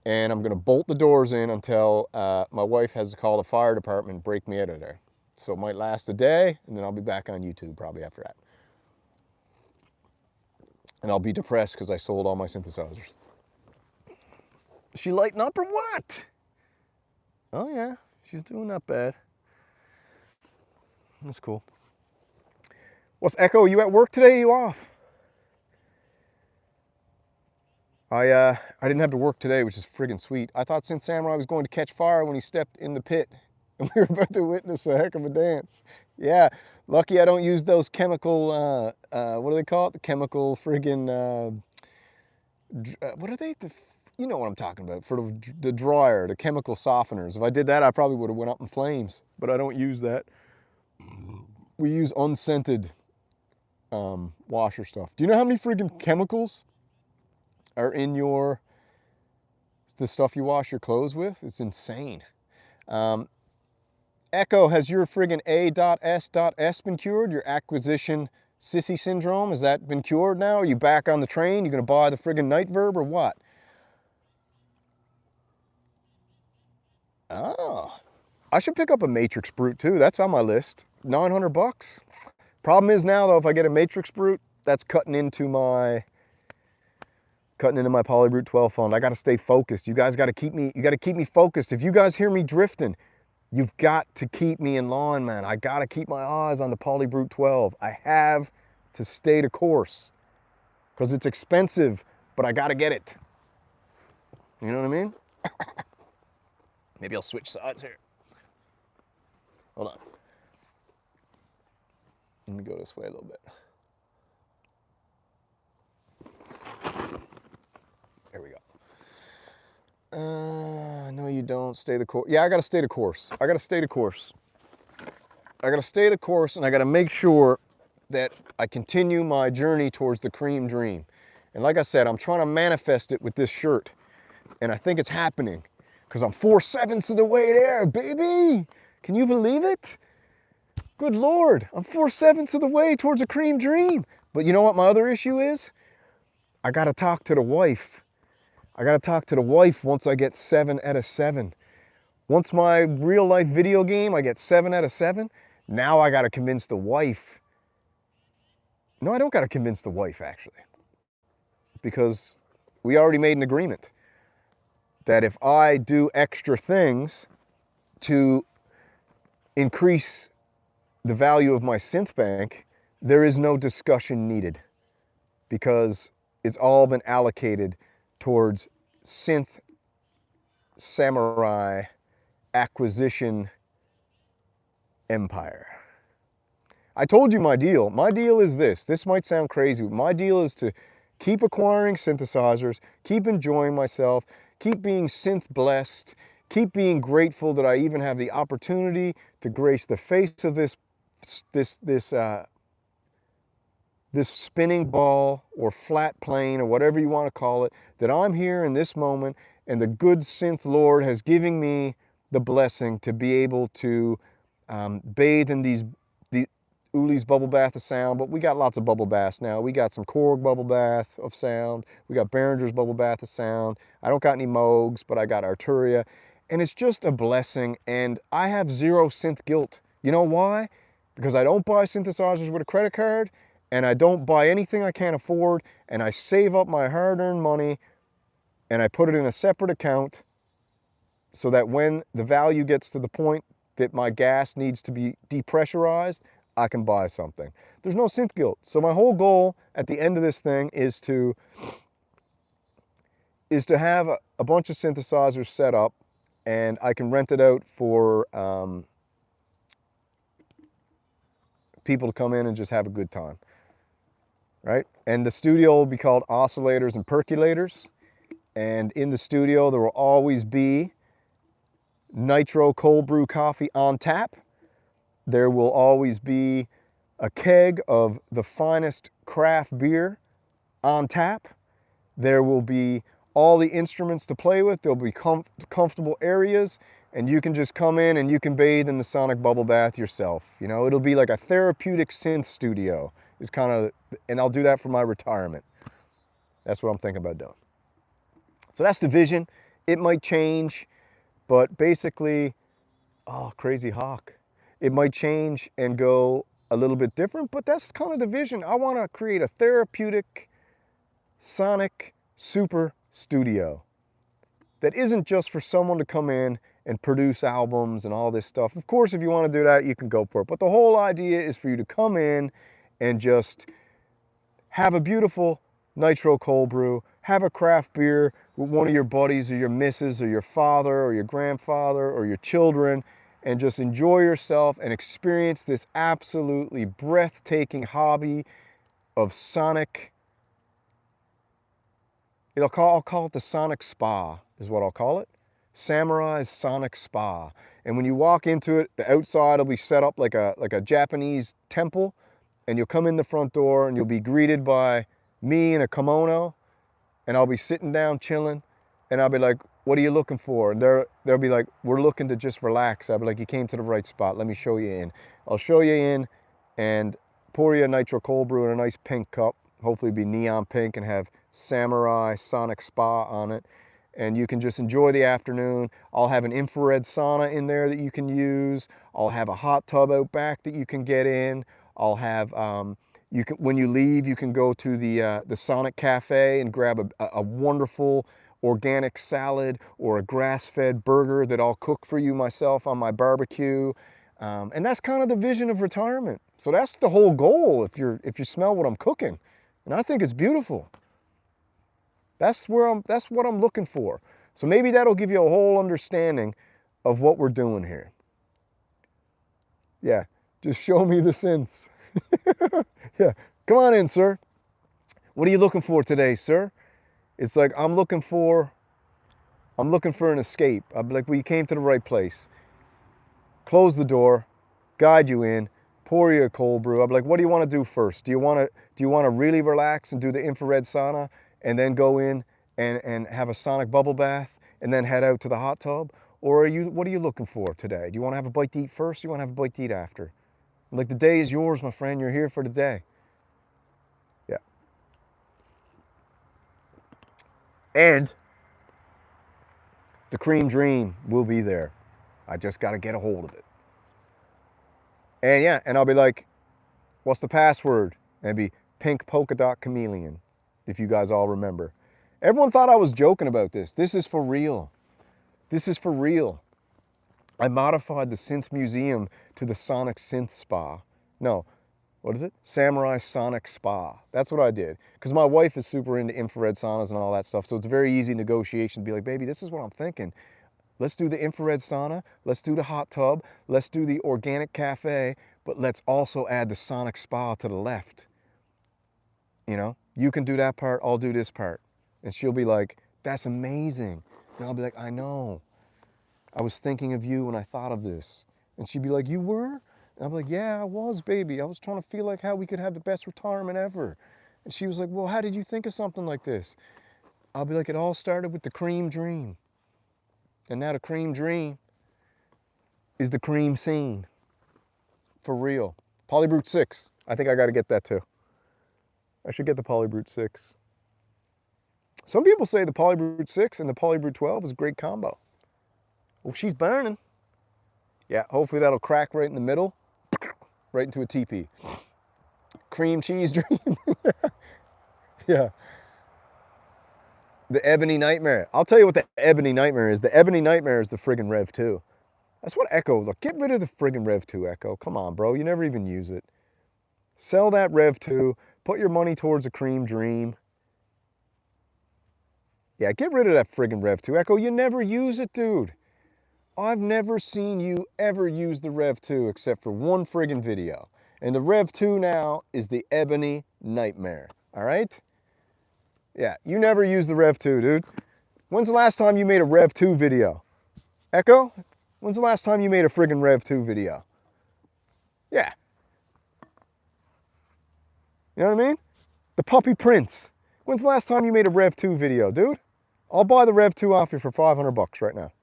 and I'm going to bolt the doors in until my wife has to call the fire department and break me out of there. So it might last a day and then I'll be back on YouTube probably after that. And I'll be depressed because I sold all my synthesizers. Is she lighting up or what? Oh yeah, she's doing not bad. That's cool. What's Echo? You at work today? Or you off? I didn't have to work today, which is friggin' sweet. I thought Synth Samurai was going to catch fire when he stepped in the pit, and we were about to witness a heck of a dance. Yeah, lucky I don't use those chemical. What do they call it? The chemical friggin' what are they? You know what I'm talking about? For the dryer, the chemical softeners. If I did that, I probably would have went up in flames. But I don't use that. We use unscented washer stuff. Do you know how many friggin' chemicals are in the stuff you wash your clothes with? It's insane. Echo, has your friggin' A.S.S been cured? Your acquisition sissy syndrome, has that been cured now? Are you back on the train? You gonna buy the friggin' night verb or what? Oh, I should pick up a Matrix Brute too. That's on my list. 900 bucks. Problem is now though, if I get a Matrix Brute, that's cutting into my PolyBrute 12 fund. I got to stay focused. You guys got to keep me, focused. If you guys hear me drifting, you've got to keep me in line, man. I got to keep my eyes on the PolyBrute 12. I have to stay the course because it's expensive, but I got to get it. You know what I mean? Maybe I'll switch sides here. Hold on. Let me go this way a little bit. There we go. No, you don't. Stay the course. Yeah, I got to stay the course. I got to stay the course. I got to stay the course, and I got to make sure that I continue my journey towards the Cream Dream. And like I said, I'm trying to manifest it with this shirt, and I think it's happening because I'm 4/7 of the way there, baby. Can you believe it? Good Lord, I'm 4/7 of the way towards a Cream Dream. But you know what my other issue is? I got to talk to the wife. I got to talk to the wife once I get 7 out of 7. Once my real life video game, I get 7 out of 7. Now I got to convince the wife. No, I don't got to convince the wife actually. Because we already made an agreement that if I do extra things to increase the value of my synth bank, there is no discussion needed because it's all been allocated towards Synth Samurai acquisition empire. I told you my deal. My deal is this. This might sound crazy, but my deal is to keep acquiring synthesizers, keep enjoying myself, keep being synth blessed, keep being grateful that I even have the opportunity to grace the face of this spinning ball or flat plane or whatever you want to call it, that I'm here in this moment and the good synth Lord has given me the blessing to be able to bathe in the Uli's bubble bath of sound. But we got lots of bubble baths now. We got some Korg bubble bath of sound. We got Behringer's bubble bath of sound. I don't got any Moogs, but I got Arturia. And it's just a blessing. And I have zero synth guilt. You know why? Because I don't buy synthesizers with a credit card, and I don't buy anything I can't afford, and I save up my hard-earned money and I put it in a separate account so that when the value gets to the point that my gas needs to be depressurized, I can buy something. There's no synth guilt. So my whole goal at the end of this thing is to have a bunch of synthesizers set up, and I can rent it out for people to come in and just have a good time, right? And the studio will be called Oscillators and Percolators. And in the studio, there will always be nitro cold brew coffee on tap. There will always be a keg of the finest craft beer on tap. There will be all the instruments to play with. There'll be comfortable areas, and you can just come in and you can bathe in the sonic bubble bath yourself. You know, it'll be like a therapeutic synth studio is kind of, and I'll do that for my retirement. That's what I'm thinking about doing. So that's the vision. It might change, but basically, oh, crazy hawk. It might change and go a little bit different, but that's kind of the vision. I want to create a therapeutic sonic super studio that isn't just for someone to come in and produce albums and all this stuff. Of course, if you want to do that, you can go for it. But the whole idea is for you to come in and just have a beautiful nitro cold brew, have a craft beer with one of your buddies or your missus or your father or your grandfather or your children, and just enjoy yourself and experience this absolutely breathtaking hobby of sonic. I'll call it the Sonic Spa is what I'll call it. Samurai's Sonic Spa. And when you walk into it, the outside will be set up like a Japanese temple, and you'll come in the front door and you'll be greeted by me in a kimono, and I'll be sitting down chilling, and I'll be like, what are you looking for? And they'll be like, we're looking to just relax. I'll be like, you came to the right spot. Let me show you in. I'll show you in and pour you a nitro cold brew in a nice pink cup. Hopefully be neon pink and have Samurai Sonic Spa on it. And you can just enjoy the afternoon. I'll have an infrared sauna in there that you can use. I'll have a hot tub out back that you can get in. I'll have, when you leave, you can go to the Sonic Cafe and grab a wonderful organic salad or a grass-fed burger that I'll cook for you myself on my barbecue. And that's kind of the vision of retirement. So that's the whole goal if you smell what I'm cooking. And I think it's beautiful. That's what I'm looking for. So maybe that'll give you a whole understanding of what we're doing here. Yeah, just show me the synths. Yeah, come on in, sir. What are you looking for today, sir? It's like, I'm looking for an escape. I'll be like, well, you came to the right place. Close the door, guide you in, pour you a cold brew. I'll be like, what do you want to do first? Do you want to really relax and do the infrared sauna and then go in and have a sonic bubble bath and then head out to the hot tub? Or what are you looking for today? Do you want to have a bite to eat first, or do you want to have a bite to eat after? I'm like, the day is yours, my friend. You're here for the day. Yeah. And the Cream Dream will be there. I just got to get a hold of it. And yeah, and I'll be like, what's the password? And it'd be pink polka dot chameleon, if you guys all remember. Everyone thought I was joking about this. This is for real. This is for real. I modified the Synth Museum to the Sonic Synth Spa. No, what is it? Samurai Sonic Spa. That's what I did. Because my wife is super into infrared saunas and all that stuff, so it's a very easy negotiation to be like, baby, this is what I'm thinking. Let's do the infrared sauna, let's do the hot tub, let's do the organic cafe, but let's also add the Sonic Spa to the left. You know, you can do that part, I'll do this part. And she'll be like, that's amazing. And I'll be like, I know. I was thinking of you when I thought of this. And she'd be like, you were? And I'm like, yeah, I was, baby. I was trying to feel like how we could have the best retirement ever. And she was like, well, how did you think of something like this? I'll be like, it all started with the Cream Dream. And now the Cream Dream is the cream scene. For real. PolyBrute 6. I think I got to get that too. I should get the PolyBrute 6. Some people say the PolyBrute 6 and the PolyBrute 12 is a great combo. Well, she's burning. Yeah, hopefully that'll crack right in the middle. Right into a teepee. Cream cheese dream. Yeah. The Ebony Nightmare. I'll tell you what the Ebony Nightmare is. The Ebony Nightmare is the friggin' Rev 2. That's what Echo, look, get rid of the friggin' Rev 2, Echo. Come on, bro, you never even use it. Sell that Rev 2, put your money towards a Cream Dream. Yeah, get rid of that friggin' Rev 2. Echo, you never use it, dude. I've never seen you ever use the Rev 2 except for one friggin' video. And the Rev 2 now is the Ebony Nightmare, all right? Yeah, you never use the Rev 2, dude. When's the last time you made a Rev 2 video? Echo? When's the last time you made a friggin' Rev 2 video? Yeah. You know what I mean? The Puppy Prince. When's the last time you made a Rev 2 video, dude? I'll buy the Rev 2 off you for 500 bucks right now.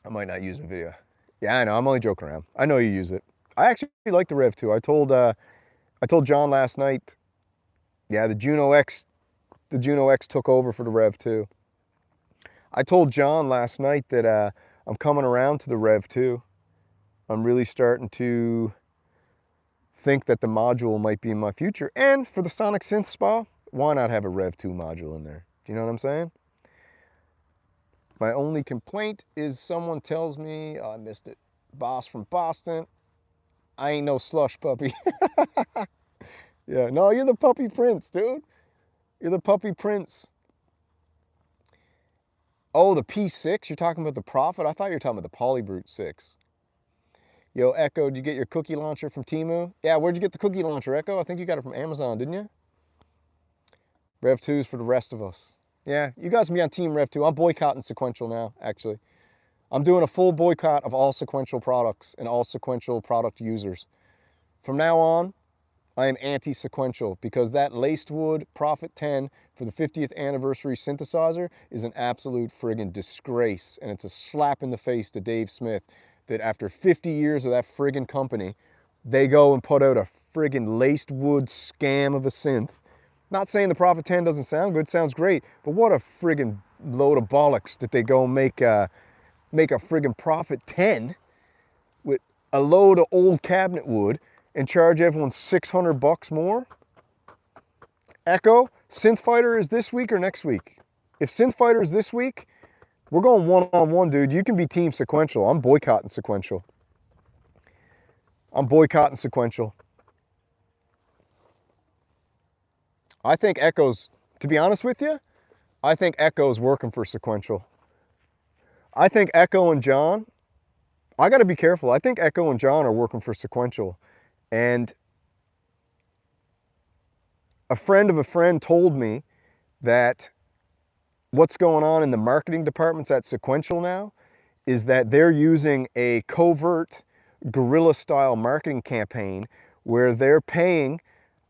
I might not use the video. Yeah, I know, I'm only joking around. I know you use it. I actually like the Rev 2. I told John last night, yeah, the Juno X took over for the Rev 2. I told John last night that I'm coming around to the Rev 2. I'm really starting to think that the module might be in my future. And for the Sonic Synth Spa, why not have a Rev 2 module in there? Do you know what I'm saying? My only complaint is someone tells me, oh, I missed it, boss from Boston, I ain't no slush puppy. Yeah, no, you're the Puppy Prince, dude. You're the Puppy Prince. Oh, the P6? You're talking about the Prophet? I thought you were talking about the PolyBrute 6. Yo, Echo, did you get your cookie launcher from Temu? Yeah, where'd you get the cookie launcher, Echo? I think you got it from Amazon, didn't you? Rev 2's for the rest of us. Yeah, you guys can be on Team Rev 2. I'm boycotting sequential now, actually. I'm doing a full boycott of all sequential products and all sequential product users. From now on, I am anti-sequential because that laced wood Prophet 10 for the 50th anniversary synthesizer is an absolute friggin' disgrace. And it's a slap in the face to Dave Smith that after 50 years of that friggin' company, they go and put out a friggin' laced wood scam of a synth. Not saying the Prophet 10 doesn't sound good, sounds great, but what a friggin' load of bollocks that they go make a friggin' Prophet 10 with a load of old cabinet wood and charge everyone 600 bucks more. Echo, Synth Fighter is this week or next week? If Synth Fighter is this week, we're going one-on-one, dude. You can be Team Sequential. I'm boycotting sequential. I'm boycotting sequential. I think Echo's, to be honest with you, I think Echo's working for sequential. I think Echo and John, I got to be careful. I think Echo and John are working for sequential. And a friend of a friend told me that what's going on in the marketing departments at Sequential now is that they're using a covert guerrilla style marketing campaign where they're paying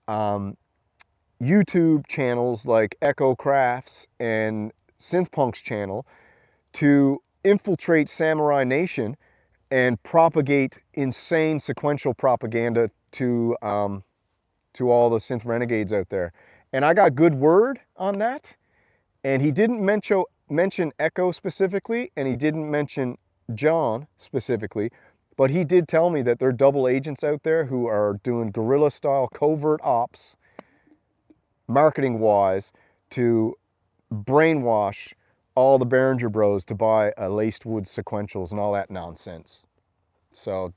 YouTube channels like Echo Crafts and Synthpunk's channel to infiltrate Samurai Nation and propagate insane sequential propaganda to all the synth renegades out there. And I got good word on that. And he didn't mention Echo specifically, and he didn't mention John specifically, but he did tell me that there are double agents out there who are doing guerrilla style covert ops, marketing wise, to brainwash all the Behringer bros to buy laced wood sequentials and all that nonsense. So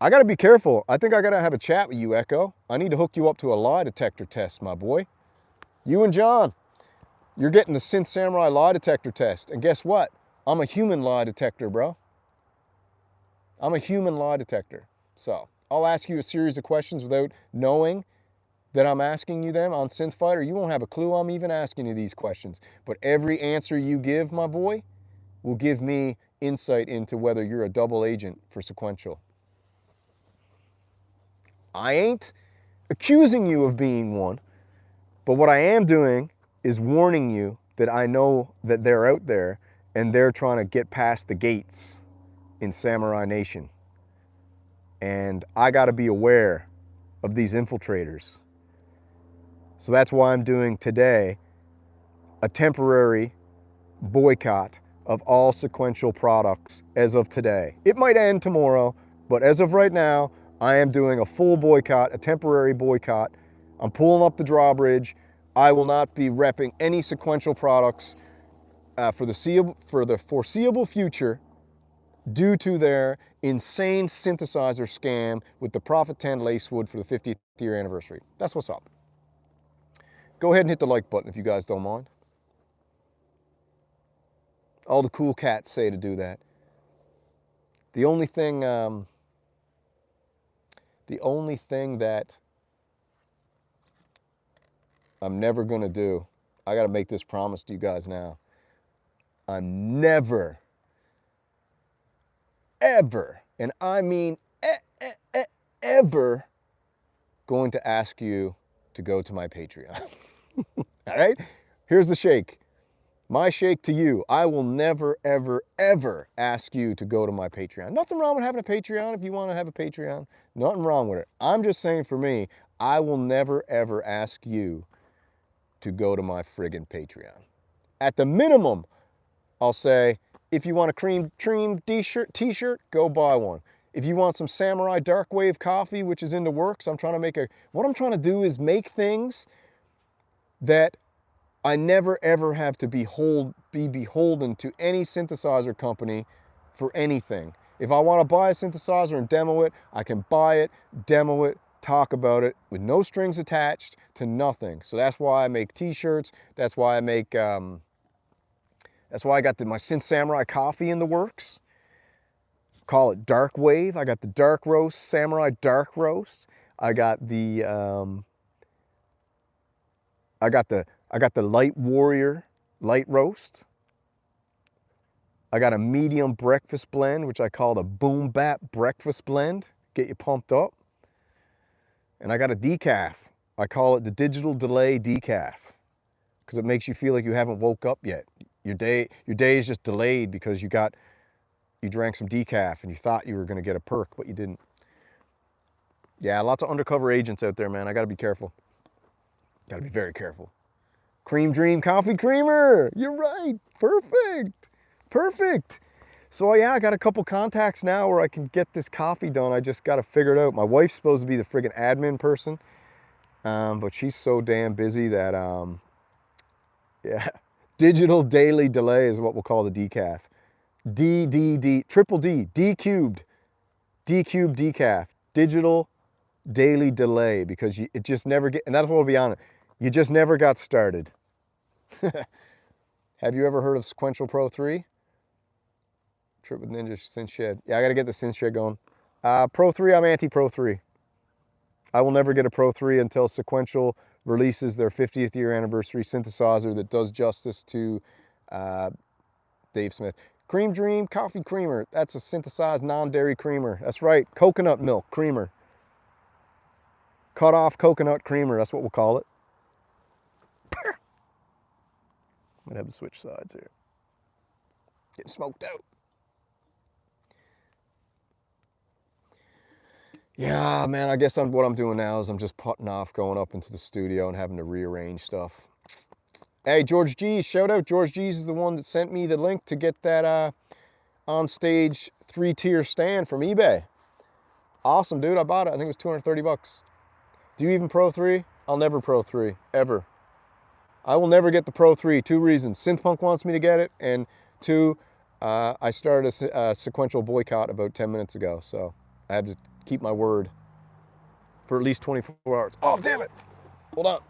I got to be careful. I think I got to have a chat with you, Echo. I need to hook you up to a lie detector test, my boy. You and John, you're getting the Synth Samurai lie detector test. And guess what? I'm a human lie detector, bro. I'm a human lie detector. So I'll ask you a series of questions without knowing that I'm asking you them on Synth Fighter. You won't have a clue I'm even asking you these questions. But every answer you give, my boy, will give me insight into whether you're a double agent for sequential. I ain't accusing you of being one, but what I am doing is warning you that I know that they're out there and they're trying to get past the gates in Samurai Nation. And I got to be aware of these infiltrators. So that's why I'm doing today a temporary boycott of all sequential products as of today. It might end tomorrow, but as of right now, I am doing a full boycott, a temporary boycott. I'm pulling up the drawbridge. I will not be repping any sequential products for the foreseeable future due to their insane synthesizer scam with the Prophet 10 Lacewood for the 50th year anniversary. That's what's up. Go ahead and hit the like button if you guys don't mind. All the cool cats say to do that. The only thing the only thing that I'm never gonna do, I gotta make this promise to you guys now. I'm never, ever, and I mean ever, going to ask you to go to my Patreon. All right? Here's the shake. My shake to you. I will never, ever, ever ask you to go to my Patreon. Nothing wrong with having a Patreon if you want to have a Patreon. Nothing wrong with it. I'm just saying for me, I will never, ever ask you to go to my friggin' Patreon. At the minimum, I'll say, if you want a cream t-shirt, go buy one. If you want some Samurai Dark Wave coffee, which is in the works, what I'm trying to do is make things that I never ever have to be beholden to any synthesizer company for anything. If I want to buy a synthesizer and demo it, I can buy it, demo it, talk about it with no strings attached to nothing. So that's why I make t-shirts. That's why I make, that's why I got my Synth Samurai coffee in the works. Call it Dark Wave. I got the Dark Roast, Samurai Dark Roast. I got the Light Warrior Light Roast. I got a medium breakfast blend, which I call the Boom Bap Breakfast Blend. Get you pumped up. And I got a decaf. I call it the Digital Delay Decaf, because it makes you feel like you haven't woke up yet. Your day is just delayed because you drank some decaf and you thought you were going to get a perk, but you didn't. Yeah, lots of undercover agents out there, man. I got to be careful. Got to be very careful. Cream Dream Coffee Creamer. You're right. Perfect. Perfect. So yeah, I got a couple contacts now where I can get this coffee done. I just got to figure it out. My wife's supposed to be the friggin' admin person, but she's so damn busy that, yeah. Digital Daily Delay is what we'll call the decaf. Triple D cubed decaf. Digital Daily Delay, because it just never get, and that's what I'll be on it. You just never got started. Have you ever heard of Sequential Pro 3? Trip with Ninja Synth Shed. Yeah, I got to get the Synth Shed going. Pro 3, I'm anti-Pro 3. I will never get a Pro 3 until Sequential releases their 50th year anniversary synthesizer that does justice to Dave Smith. Cream Dream Coffee Creamer. That's a synthesized non-dairy creamer. That's right, coconut milk creamer. Cut off coconut creamer, that's what we'll call it. Might have to switch sides here. Getting smoked out. Yeah, man, I guess what I'm doing now is I'm just putting off going up into the studio and having to rearrange stuff. Hey, George G's, shout out. George G's is the one that sent me the link to get that on-stage 3-tier stand from eBay. Awesome, dude. I bought it. I think it was 230 bucks. Do you even Pro 3? I'll never Pro 3, ever. I will never get the Pro 3. 2 reasons. Synthpunk wants me to get it, and 2, I started a sequential boycott about 10 minutes ago, so I have to keep my word for at least 24 hours. Oh, damn it. Hold on.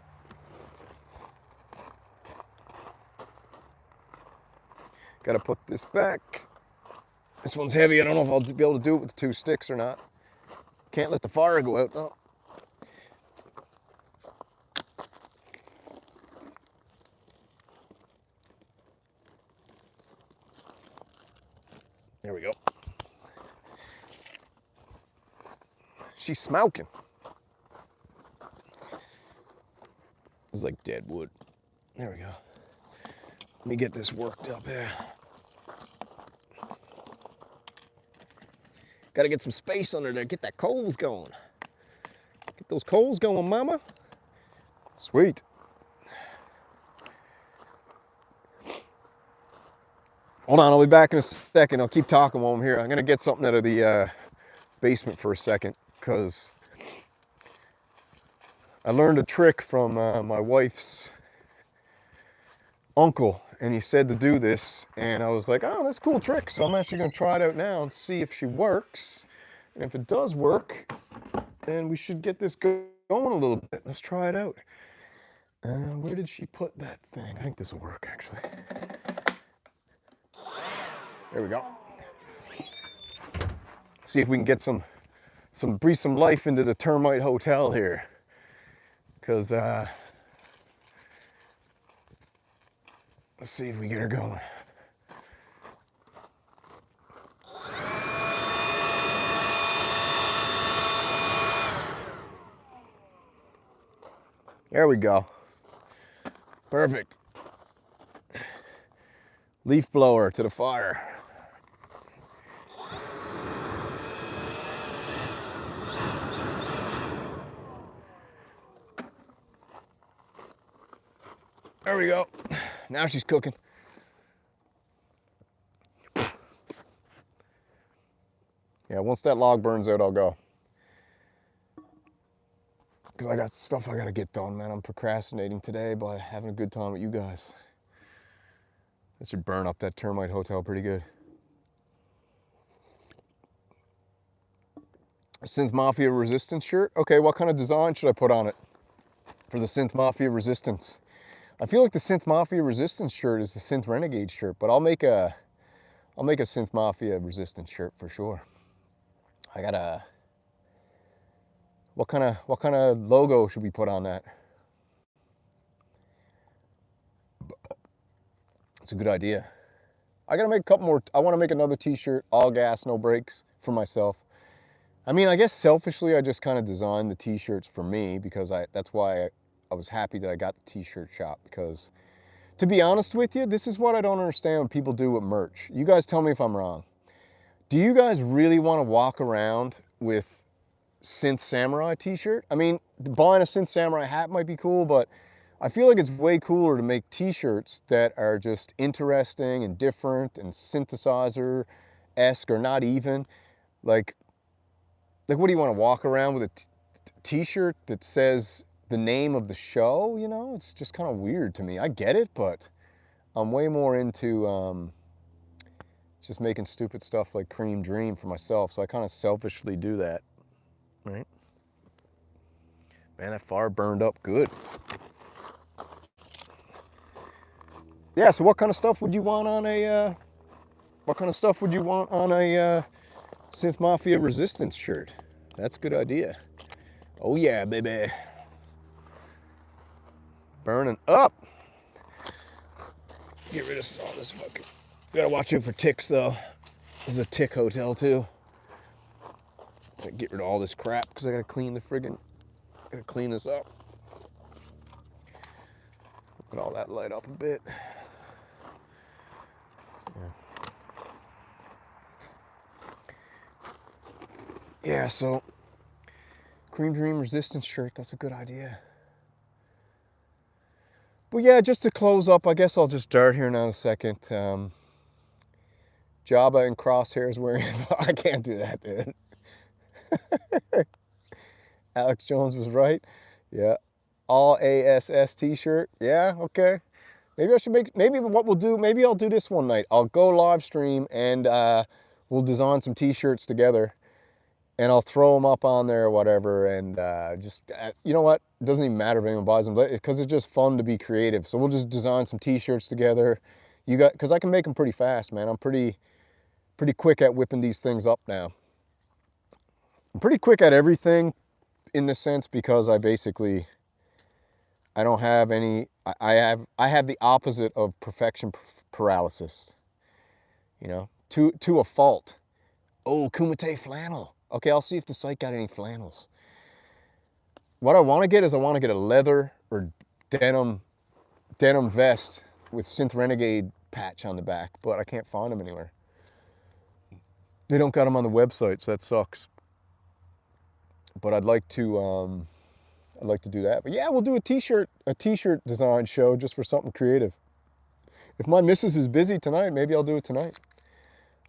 Got to put this back. This one's heavy. I don't know if I'll be able to do it with 2 sticks or not. Can't let the fire go out, though. There we go. She's smoking. It's like dead wood. There we go. Let me get this worked up here. Got to get some space under there. Get that coals going. Get those coals going, mama. Sweet. Hold on, I'll be back in a second. I'll keep talking while I'm here. I'm going to get something out of the basement for a second, because I learned a trick from my wife's uncle, and he said to do this, and I was like, oh, that's a cool trick. So I'm actually going to try it out now and see if she works. And if it does work, then we should get this going a little bit. Let's try it out. Where did she put that thing? I think this will work, actually. There we go. See if we can get some breathe some life into the termite hotel here. Because, let's see if we get her going. There we go. Perfect. Leaf blower to the fire. There we go. Now she's cooking. Yeah, once that log burns out, I'll go. Because I got stuff I got to get done, man. I'm procrastinating today by having a good time with you guys. That should burn up that termite hotel pretty good. Synth Mafia Resistance shirt. Okay, what kind of design should I put on it for the Synth Mafia Resistance? I feel like the Synth Mafia Resistance shirt is the Synth Renegade shirt, but I'll make a Synth Mafia Resistance shirt for sure. I gotta. What kind of logo should we put on that? That's a good idea. I gotta make a couple more. I want to make another T-shirt, all gas, no brakes, for myself. I mean, I guess selfishly, I just kind of designed the T-shirts for me because that's why I was happy that I got the T-shirt shop. Because, to be honest with you, this is what I don't understand what people do with merch. You guys tell me if I'm wrong. Do you guys really want to walk around with Synth Samurai T-shirt? I mean, buying a Synth Samurai hat might be cool, but I feel like it's way cooler to make T-shirts that are just interesting and different and synthesizer-esque or not even. Like what do you want to walk around with a T-shirt that says the name of the show? You know, it's just kind of weird to me. I get it, but I'm way more into just making stupid stuff like Cream Dream for myself, so I kind of selfishly do that, right? Man, that fire burned up good. Yeah, so what kind of stuff would you want on a Synth Mafia Resistance shirt? That's a good idea. Oh yeah, baby. Burning up. Get rid of all this fucking. Gotta watch out for ticks though. This is a tick hotel too. Gotta get rid of all this crap because I gotta clean gotta clean this up. Put all that light up a bit. Yeah, so Cream Dream Resistance shirt, that's a good idea. But yeah, just to close up, I guess I'll just dart here now in a second. Jabba and Crosshairs wearing, I can't do that, dude. Alex Jones was right. Yeah. All ASS t-shirt. Yeah, okay. Maybe I should maybe what we'll do, maybe I'll do this one night. I'll go live stream and we'll design some t-shirts together. And I'll throw them up on there or whatever, and you know what? It doesn't even matter if anyone buys them, because it's just fun to be creative. So we'll just design some T-shirts together. Because I can make them pretty fast, man. I'm pretty quick at whipping these things up now. I'm pretty quick at everything, in the sense because I don't have any. I have the opposite of perfection paralysis. You know, to a fault. Oh, Kumite flannel. Okay, I'll see if the site got any flannels. What I want to get is I want to get a leather or denim vest with Synth Renegade patch on the back, but I can't find them anywhere. They don't got them on the website, so that sucks. But I'd like to do that. But yeah, we'll do a t-shirt design show just for something creative. If my missus is busy tonight, maybe I'll do it tonight.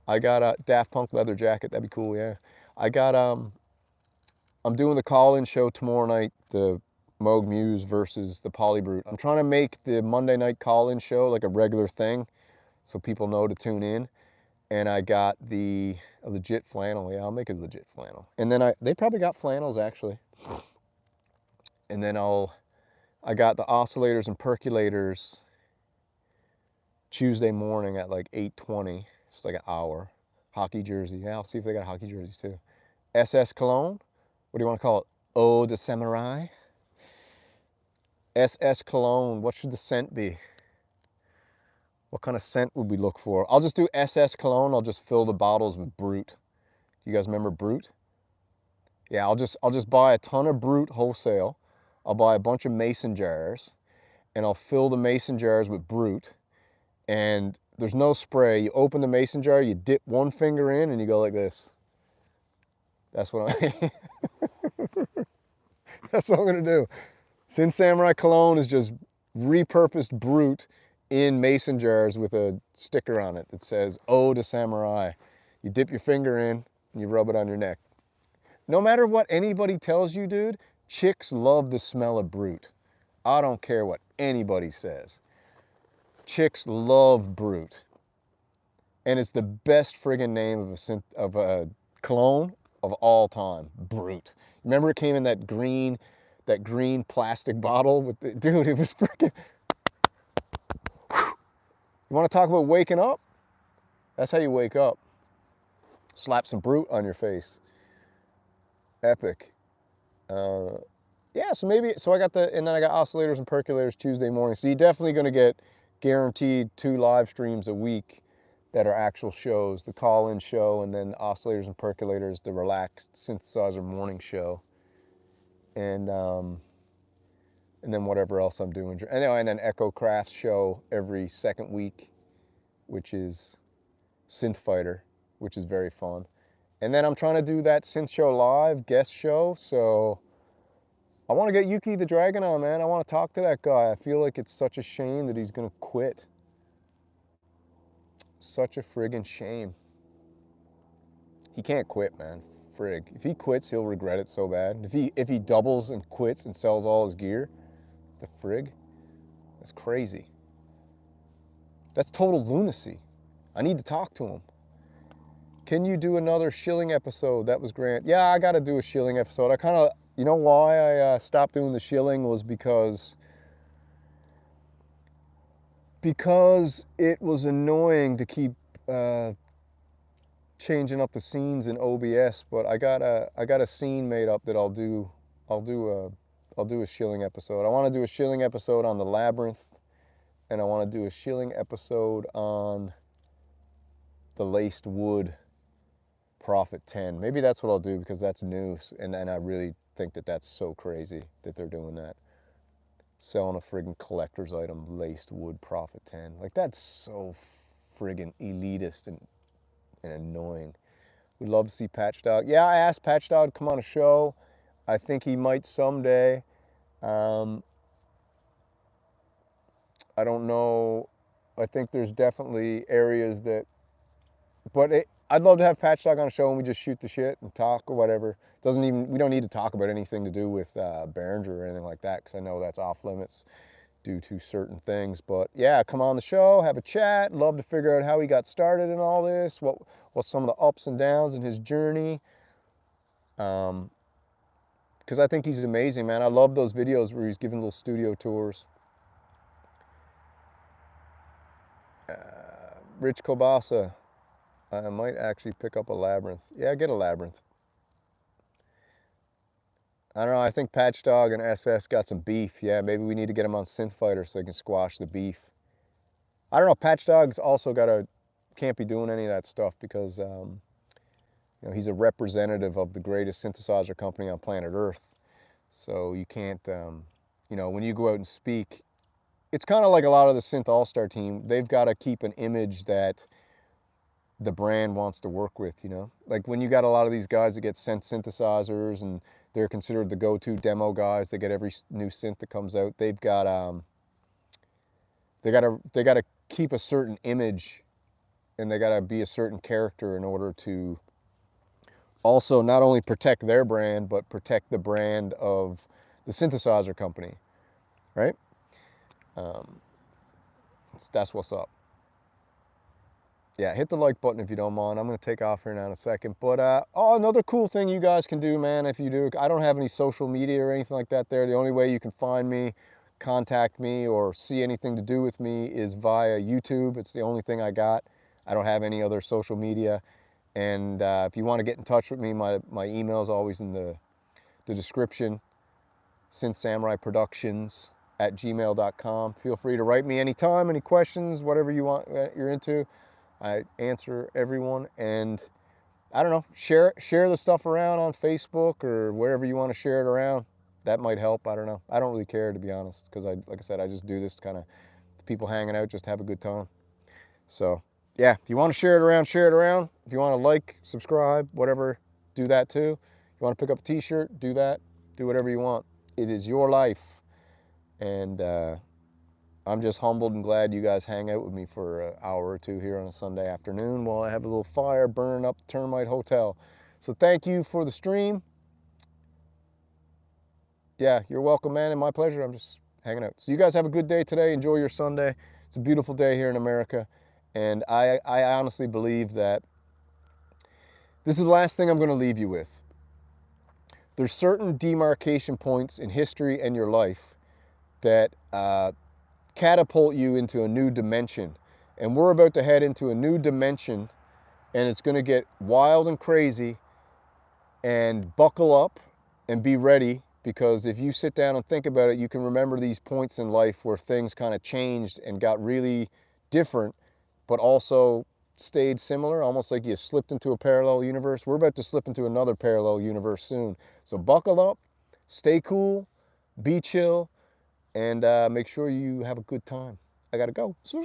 I got a Daft Punk leather jacket. That'd be cool, yeah. I got, I'm doing the call-in show tomorrow night, the Moog Muse versus the PolyBrute. I'm trying to make the Monday night call-in show like a regular thing so people know to tune in. And I got a legit flannel. Yeah, I'll make a legit flannel. And then they probably got flannels, actually. And then I got the oscillators and percolators Tuesday morning at like 8:20. Just like an hour. Hockey jersey. Yeah, I'll see if they got hockey jerseys too. SS Cologne. What do you want to call it? Eau de Samurai. SS Cologne. What should the scent be? What kind of scent would we look for? I'll just do SS Cologne. I'll just fill the bottles with Brute. You guys remember Brute? Yeah, I'll just buy a ton of Brute wholesale. I'll buy a bunch of mason jars, and I'll fill the mason jars with Brute. And there's no spray. You open the mason jar, you dip one finger in, and you go like this. That's what that's what I'm gonna do. Synth Samurai Cologne is just repurposed Brute in mason jars with a sticker on it that says Eau de Samurai. You dip your finger in and you rub it on your neck. No matter what anybody tells you, dude, chicks love the smell of Brute. I don't care what anybody says. Chicks love Brute. And it's the best friggin' name of a cologne of all time. Brute. Remember it came in that green plastic bottle with the, dude, it was freaking. You want to talk about waking up? That's how you wake up. Slap some Brute on your face. Epic. Yeah, so I got and then I got oscillators and percolators Tuesday morning. So you're definitely going to get guaranteed 2 live streams a week that are actual shows. The call-in show, and then oscillators and percolators, the relaxed synthesizer morning show. And then whatever else I'm doing. Anyway, and then Echo Crafts show every second week, which is Synth Fighter, which is very fun. And then I'm trying to do that Synth Show Live guest show. So I want to get Yuki the Dragon on, man. I want to talk to that guy. I feel like it's such a shame that he's going to quit. Such a friggin' shame. He can't quit, man. Frig. If he quits, he'll regret it so bad. If he doubles and quits and sells all his gear, the frig, that's crazy. That's total lunacy. I need to talk to him. Can you do another shilling episode? That was great. Yeah, I got to do a shilling episode. I kind of, you know why I stopped doing the shilling was because it was annoying to keep changing up the scenes in OBS. But I got a scene made up that I'll do a shilling episode. I want to do a shilling episode on the Labyrinth, and I want to do a shilling episode on the Laced Wood Prophet 10. Maybe that's what I'll do, because that's new, and I really think that that's so crazy that they're doing that. Selling a friggin' collector's item, Laced Wood Prophet 10. Like, that's so friggin' elitist and annoying. We'd love to see Patchdog. Yeah, I asked Patchdog to come on a show. I think he might someday. I don't know. I think there's definitely areas that, but I'd love to have Patchdog on a show and we just shoot the shit and talk or whatever. We don't need to talk about anything to do with Behringer or anything like that, because I know that's off limits due to certain things. But yeah, come on the show, have a chat. Love to figure out how he got started in all this, what's some of the ups and downs in his journey. Because I think he's amazing, man. I love those videos where he's giving little studio tours. Rich Kobasa. I might actually pick up a Labyrinth. Yeah, get a Labyrinth. I don't know, I think Patchdog and SS got some beef. Yeah, maybe we need to get him on Synth Fighter so they can squash the beef. I don't know, Patchdog's also can't be doing any of that stuff because you know, he's a representative of the greatest synthesizer company on planet Earth. So you can't, you know, when you go out and speak, it's kind of like a lot of the Synth All-Star team. They've got to keep an image that the brand wants to work with, you know? Like when you got a lot of these guys that get sent synthesizers and they're considered the go-to demo guys, they get every new synth that comes out. They've got they got to keep a certain image, and they got to be a certain character in order to also not only protect their brand, but protect the brand of the synthesizer company, right? That's what's up. Yeah, hit the like button if you don't mind. I'm going to take off here now in a second. But, another cool thing you guys can do, man, if you do, I don't have any social media or anything like that there. The only way you can find me, contact me, or see anything to do with me is via YouTube. It's the only thing I got. I don't have any other social media. And if you want to get in touch with me, my email is always in the description, synthsamuraiproductions@gmail.com. Feel free to write me anytime, any questions, whatever you want, you're into. I answer everyone. And I don't know, share the stuff around on Facebook or wherever you want to share it around. That might help. I don't know. I don't really care, to be honest, because like I said, I just do this kind of people hanging out, just have a good time. So yeah, if you want to share it around, share it around. If you want to like, subscribe, whatever, do that too. If you want to pick up a t-shirt, do that. Do whatever you want. It is your life. And I'm just humbled and glad you guys hang out with me for an hour or two here on a Sunday afternoon while I have a little fire burning up the Termite Hotel. So thank you for the stream. Yeah, you're welcome, man, and my pleasure. I'm just hanging out. So you guys have a good day today. Enjoy your Sunday. It's a beautiful day here in America. And I honestly believe that this is the last thing I'm going to leave you with. There's certain demarcation points in history and your life that catapult you into a new dimension. And we're about to head into a new dimension, and it's going to get wild and crazy. And buckle up and be ready, because if you sit down and think about it, you can remember these points in life where things kind of changed and got really different, but also stayed similar, almost like you slipped into a parallel universe. We're about to slip into another parallel universe soon. So buckle up, stay cool, be chill, and make sure you have a good time. I gotta go. So.